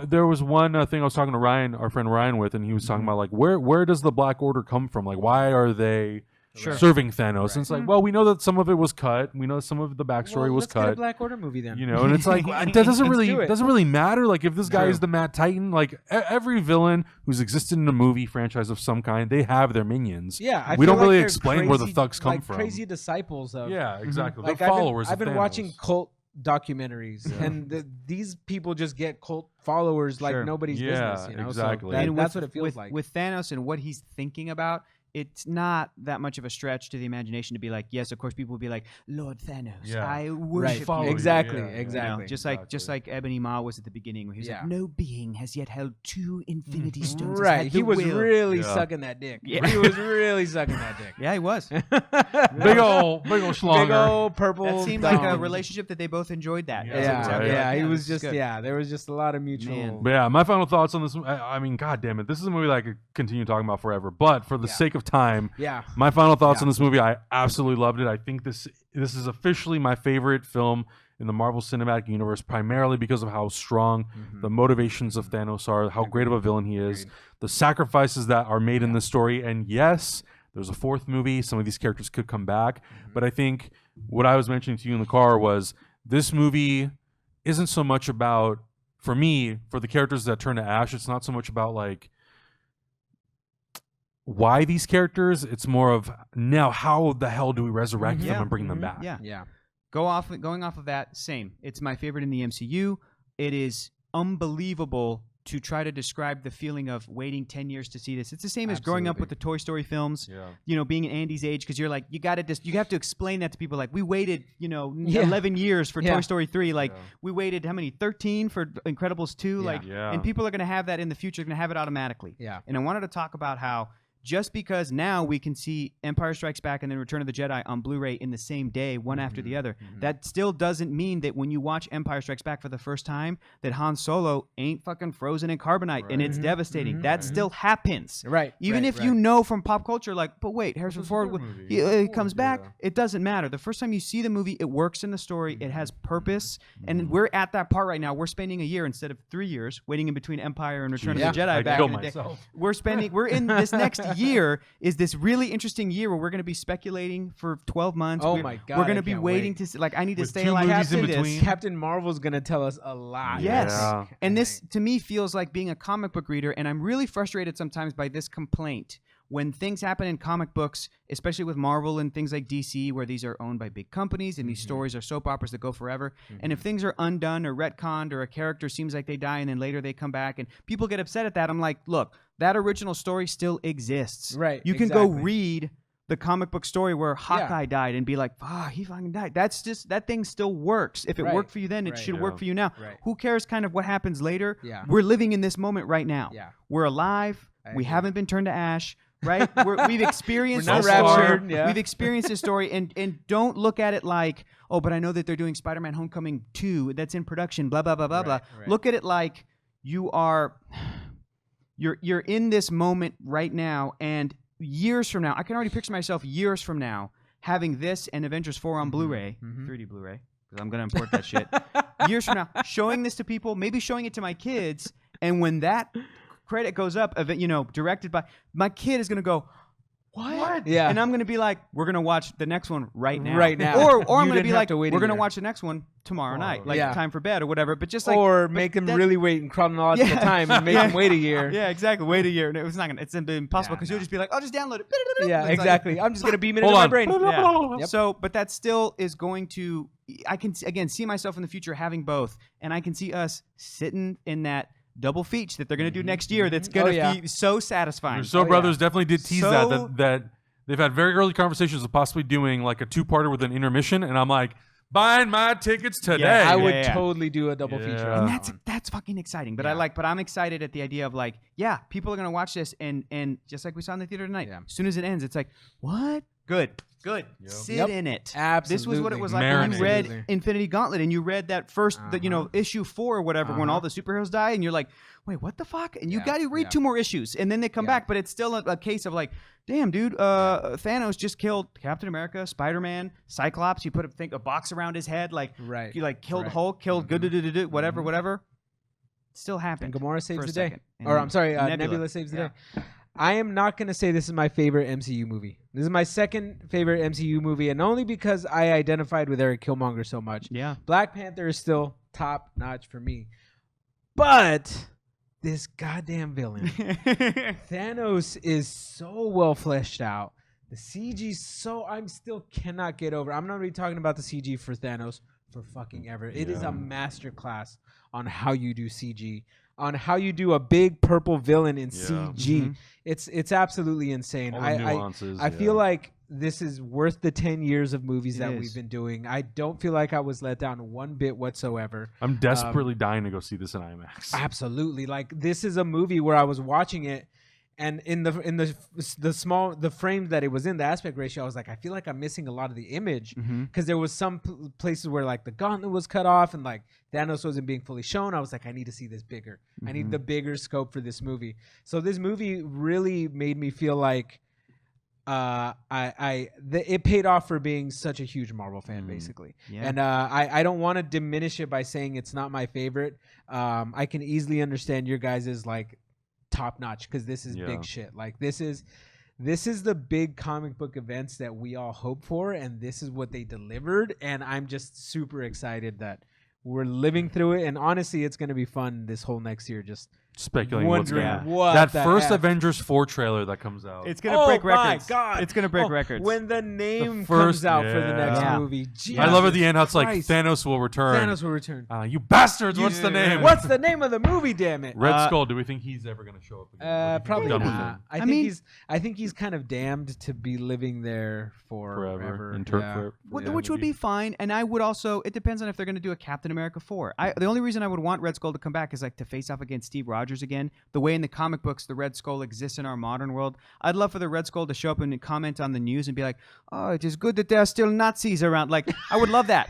There was one thing I was talking to Ryan, our friend Ryan, with, and he was talking about like where does the Black Order come from? Like, why are they serving Thanos? And it's like, well, we know that some of it was cut. We know some of the backstory was cut. Let's get a Black Order movie then. And it's like that doesn't really matter. Like if this guy is the Mad Titan, like every villain who's existed in a movie franchise of some kind, they have their minions. Yeah, we don't really explain where the thugs come from. Crazy disciples of. Yeah, exactly. Like they're followers. I've been of watching cult documentaries, and these people just get cult followers like nobody's business. Exactly. So that's what it feels like with Thanos and what he's thinking about. It's not that much of a stretch to the imagination to be like, yes, of course, people would be like, Lord Thanos, I worship you. Exactly. Just like Ebony Maw was at the beginning, where he was like, no being has yet held 2 Infinity Stones. Right, he was really sucking that dick. Yeah. He was really sucking that dick. Yeah, he was. big old schlonger. Big old purple. That seemed like a relationship that they both enjoyed. That. He was just there was just a lot of mutual. But yeah, my final thoughts on this. I mean, god damn it, this is a movie that I could continue talking about forever. But for the sake of time, my final thoughts on this movie, I absolutely loved it. I think this is officially my favorite film in the Marvel Cinematic Universe, primarily because of how strong the motivations of Thanos are, how great of a villain he is, the sacrifices that are made in this story. And yes, there's a 4th movie. Some of these characters could come back. But I think what I was mentioning to you in the car was this movie isn't so much about, for me, for the characters that turn to ash, it's not so much about like why these characters. It's more of now how the hell do we resurrect them and bring them back? Going off of that, same. It's my favorite in the MCU. It is unbelievable to try to describe the feeling of waiting 10 years to see this. It's the same as growing up with the Toy Story films. Being in Andy's age, because you're like, you have to explain that to people. Like, we waited 11 years for Toy Story 3. Like we waited how many 13 for Incredibles 2. And people are going to have that in the future. Going to have it automatically. And I wanted to talk about how just because now we can see Empire Strikes Back and then Return of the Jedi on Blu-ray in the same day, one after the other, that still doesn't mean that when you watch Empire Strikes Back for the first time, that Han Solo ain't fucking frozen in carbonite and it's devastating. That still happens. Right. Even if you know from pop culture, like, but wait, Harrison Ford, he comes back. It doesn't matter. The first time you see the movie, it works in the story. It has purpose. And we're at that part right now. We're spending a year instead of 3 years waiting in between Empire and Return of the Jedi back in the day. We're in this next year is this really interesting year where we're going to be speculating for 12 months. Oh my God. We're going to be waiting to see, like, I need to stay alive. Captain Marvel's going to tell us a lot. Yes. Yeah. And this to me feels like being a comic book reader, and I'm really frustrated sometimes by this complaint. When things happen in comic books, especially with Marvel and things like DC, where these are owned by big companies and these stories are soap operas that go forever, and if things are undone or retconned or a character seems like they die and then later they come back and people get upset at that, I'm like, look, that original story still exists. Right. You can go read the comic book story where Hawkeye died and be like, he fucking died. That's just, that thing still works. If it worked for you then, it should work for you now. Right. Who cares kind of what happens later? Yeah. We're living in this moment right now. Yeah. We're alive. We haven't been turned to ash. Right, we've experienced this story. Yeah. We've experienced this story, and don't look at it like, oh, but I know that they're doing Spider-Man: Homecoming 2 that's in production. Blah blah blah blah blah. Right. Look at it like you're in this moment right now, and years from now, I can already picture myself years from now having this and Avengers 4 on Blu-ray, 3D Blu-ray, because I'm gonna import that shit. Years from now, showing this to people, maybe showing it to my kids, and when that credit goes up, directed by, my kid is gonna go, what? Yeah. And I'm gonna be like, we're gonna watch the next one right now. Or I'm gonna be like, we're gonna watch the next one tomorrow night, like time for bed or whatever. But just like, or make them really wait in chronological time and make them wait a year. Yeah, exactly. Wait a year. And it's impossible because you'll just be like, I'll just download it. Yeah, exactly. I'm just gonna beam it into my brain. Yep. So, but that still is going to. I can again see myself in the future having both, and I can see us sitting in that double feature that they're going to do next year. That's going to be so satisfying. Russo brothers definitely did tease that they've had very early conversations of possibly doing like a two-parter with an intermission, and I'm like, buying my tickets today. Yeah, I would totally do a double feature. And that's fucking exciting. But I'm excited at the idea of like, people are going to watch this, and just like we saw in the theater tonight, as soon as it ends, it's like, what? Good. Yep. Sit in it. Absolutely. This was what it was like when you read Infinity Gauntlet and you read that first, issue 4 or whatever, when all the superheroes die, and you're like, wait, what the fuck? And you got to read 2 more issues, and then they come back, but it's still a case of like, damn, dude, Thanos just killed Captain America, Spider-Man, Cyclops. You put a box around his head, like, he like killed Hulk, killed whatever. Still happened. And Gamora saves the day. Or I'm sorry, Nebula saves the day. I am not going to say this is my favorite MCU movie. This is my second favorite MCU movie, and only because I identified with Eric Killmonger so much. Yeah. Black Panther is still top notch for me. But this goddamn villain, Thanos, is so well fleshed out. The CG I still cannot get over. I'm not really talking about the CG for Thanos for fucking ever. It is a masterclass on how you do CG. On how you do a big purple villain in CG. It's absolutely insane. I feel like this is worth the 10 years of movies that we've been doing. I don't feel like I was let down one bit whatsoever. I'm desperately dying to go see this in IMAX. Absolutely. Like, this is a movie where I was watching it, and in the frame that it was in, the aspect ratio, I was like, I feel like I'm missing a lot of the image, because there was some places where like the gauntlet was cut off and like Thanos wasn't being fully shown. I was like, I need to see this bigger. I need the bigger scope for this movie. So this movie really made me feel like it paid off for being such a huge Marvel fan, basically. And I don't want to diminish it by saying it's not my favorite. I can easily understand your guys' like top notch, because this is big shit. Like, this is the big comic book events that we all hope for, and this is what they delivered, and I'm just super excited that we're living through it. And honestly, it's going to be fun this whole next year, just speculating what's going on. That first Avengers 4 trailer that comes out. It's going to break records. Oh my God. It's going to break records. When the name comes out for the next movie. Jesus I love at the end how it's like, Thanos will return. Thanos will return. You bastards, what's the name? What's the name of the movie, damn it? Red Skull, do we think he's ever going to show up again? Probably not. I think he's kind of damned to be living there forever. Which would be fine. And I would also, it depends on if they're going to do a Captain Captain America 4. The only reason I would want Red Skull to come back is like to face off against Steve Rogers again. The way in the comic books the Red Skull exists in our modern world. I'd love for the Red Skull to show up and comment on the news and be like, "Oh, it is good that there are still Nazis around." Like, I would love that.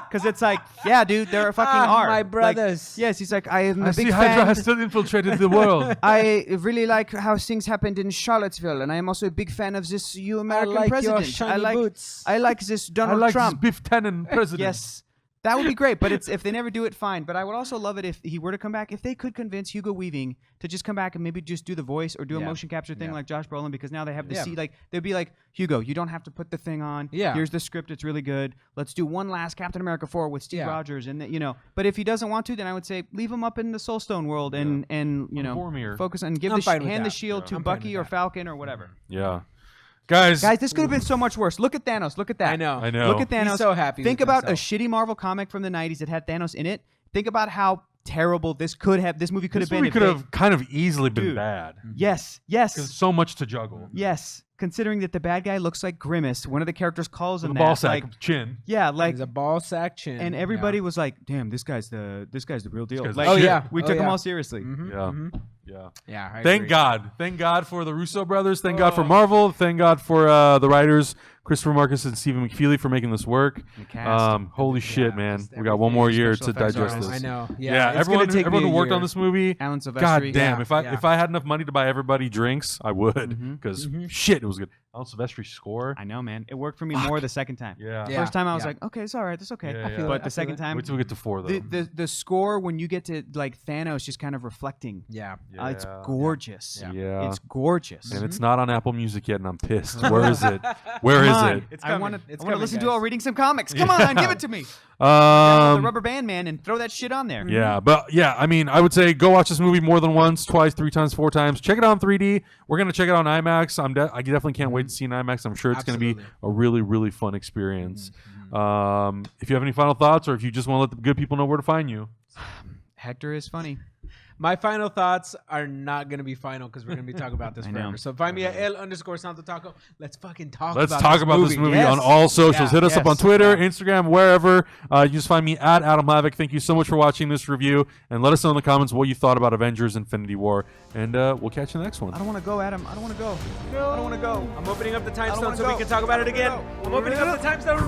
Because it's like, yeah, dude, there fucking are. My brothers. Like, yes, he's like, I am a I big see fan. Hydra has still infiltrated the world. I really like how things happened in Charlottesville, and I am also a big fan of this American president. I like this Donald I like Trump. this Biff Tannen president. Yes, that would be great. But if they never do it, fine. But I would also love it if he were to come back. If they could convince Hugo Weaving to just come back and maybe just do the voice or do a motion capture thing like Josh Brolin, because now they have the seat. Like they'd be like, Hugo, you don't have to put the thing on. Yeah. Here's the script. It's really good. Let's do one last Captain America 4 with Steve Rogers, and But if he doesn't want to, then I would say leave him up in the Soulstone world and focus on hand the shield to Bucky or Falcon or whatever. Yeah. Guys, this could have been so much worse. Look at Thanos. Look at that. I know. Look at Thanos. He's so happy. Think with about himself. a shitty Marvel comic from the 90s that had Thanos in it. Think about how terrible this movie could have been. This movie could have kind of easily been bad. Yes. There's so much to juggle. Yes. Considering that the bad guy looks like Grimace, one of the characters calls him The that. ball sack like, chin. yeah, like He's a ball sack chin. and everybody was like, "Damn, this guy's the real deal." guy's Like, the shit. we took him all seriously. Yeah. Yeah. I Thank agree. God. Thank God for the Russo brothers. Thank God for Marvel. Thank God for the writers, Christopher Marcus and Stephen McFeely, for making this work. Cast. Holy shit, man. We got one more year Special to effects digest artists. this. I know. Yeah, it's gonna take everyone me who a worked on year. this movie. Alan Silvestri. God damn, Yeah, if I had enough money to buy everybody drinks, I would, because shit, it was good. Alan Silvestri's score. I know, man. It worked for me more the second time. Yeah. Yeah. First time I was like, okay, it's all right. That's okay. Yeah, yeah. But I the second feel it. time, Wait till we get to 4 though. the score when you get to like Thanos just kind of reflecting. Yeah. It's gorgeous. Yeah. It's gorgeous. And it's not on Apple Music yet, and I'm pissed. Where is it? Where is it? It's I coming. want It's to coming, listen to guys. while reading some comics. Come on, give it to me. The Rubber Band Man and throw that shit on there. Yeah, but yeah, I mean, I would say go watch this movie more than once, twice, 3 times, 4 times. Check it out in 3D. We're gonna check it out in IMAX. I definitely can't wait to see it in IMAX. I'm sure it's gonna be a really, really fun experience. If you have any final thoughts, or if you just want to let the good people know where to find you, Hector is funny. My final thoughts are not going to be final because we're going to be talking about this forever. So find me at L_Santo Taco. Let's fucking talk let's about talk this about movie. this movie Yes. on all socials. Yeah, Hit us up yes. on Twitter, Instagram, wherever. You just find me at Adam Havoc. Thank you so much for watching this review, and let us know in the comments what you thought about Avengers: Infinity War. And we'll catch you in the next one. I don't want to go, Adam. I don't want to go. I don't want to go. I'm opening up the time I don't stone wanna so we go. can talk about it again. I don't I'm wanna opening go. up the time stone.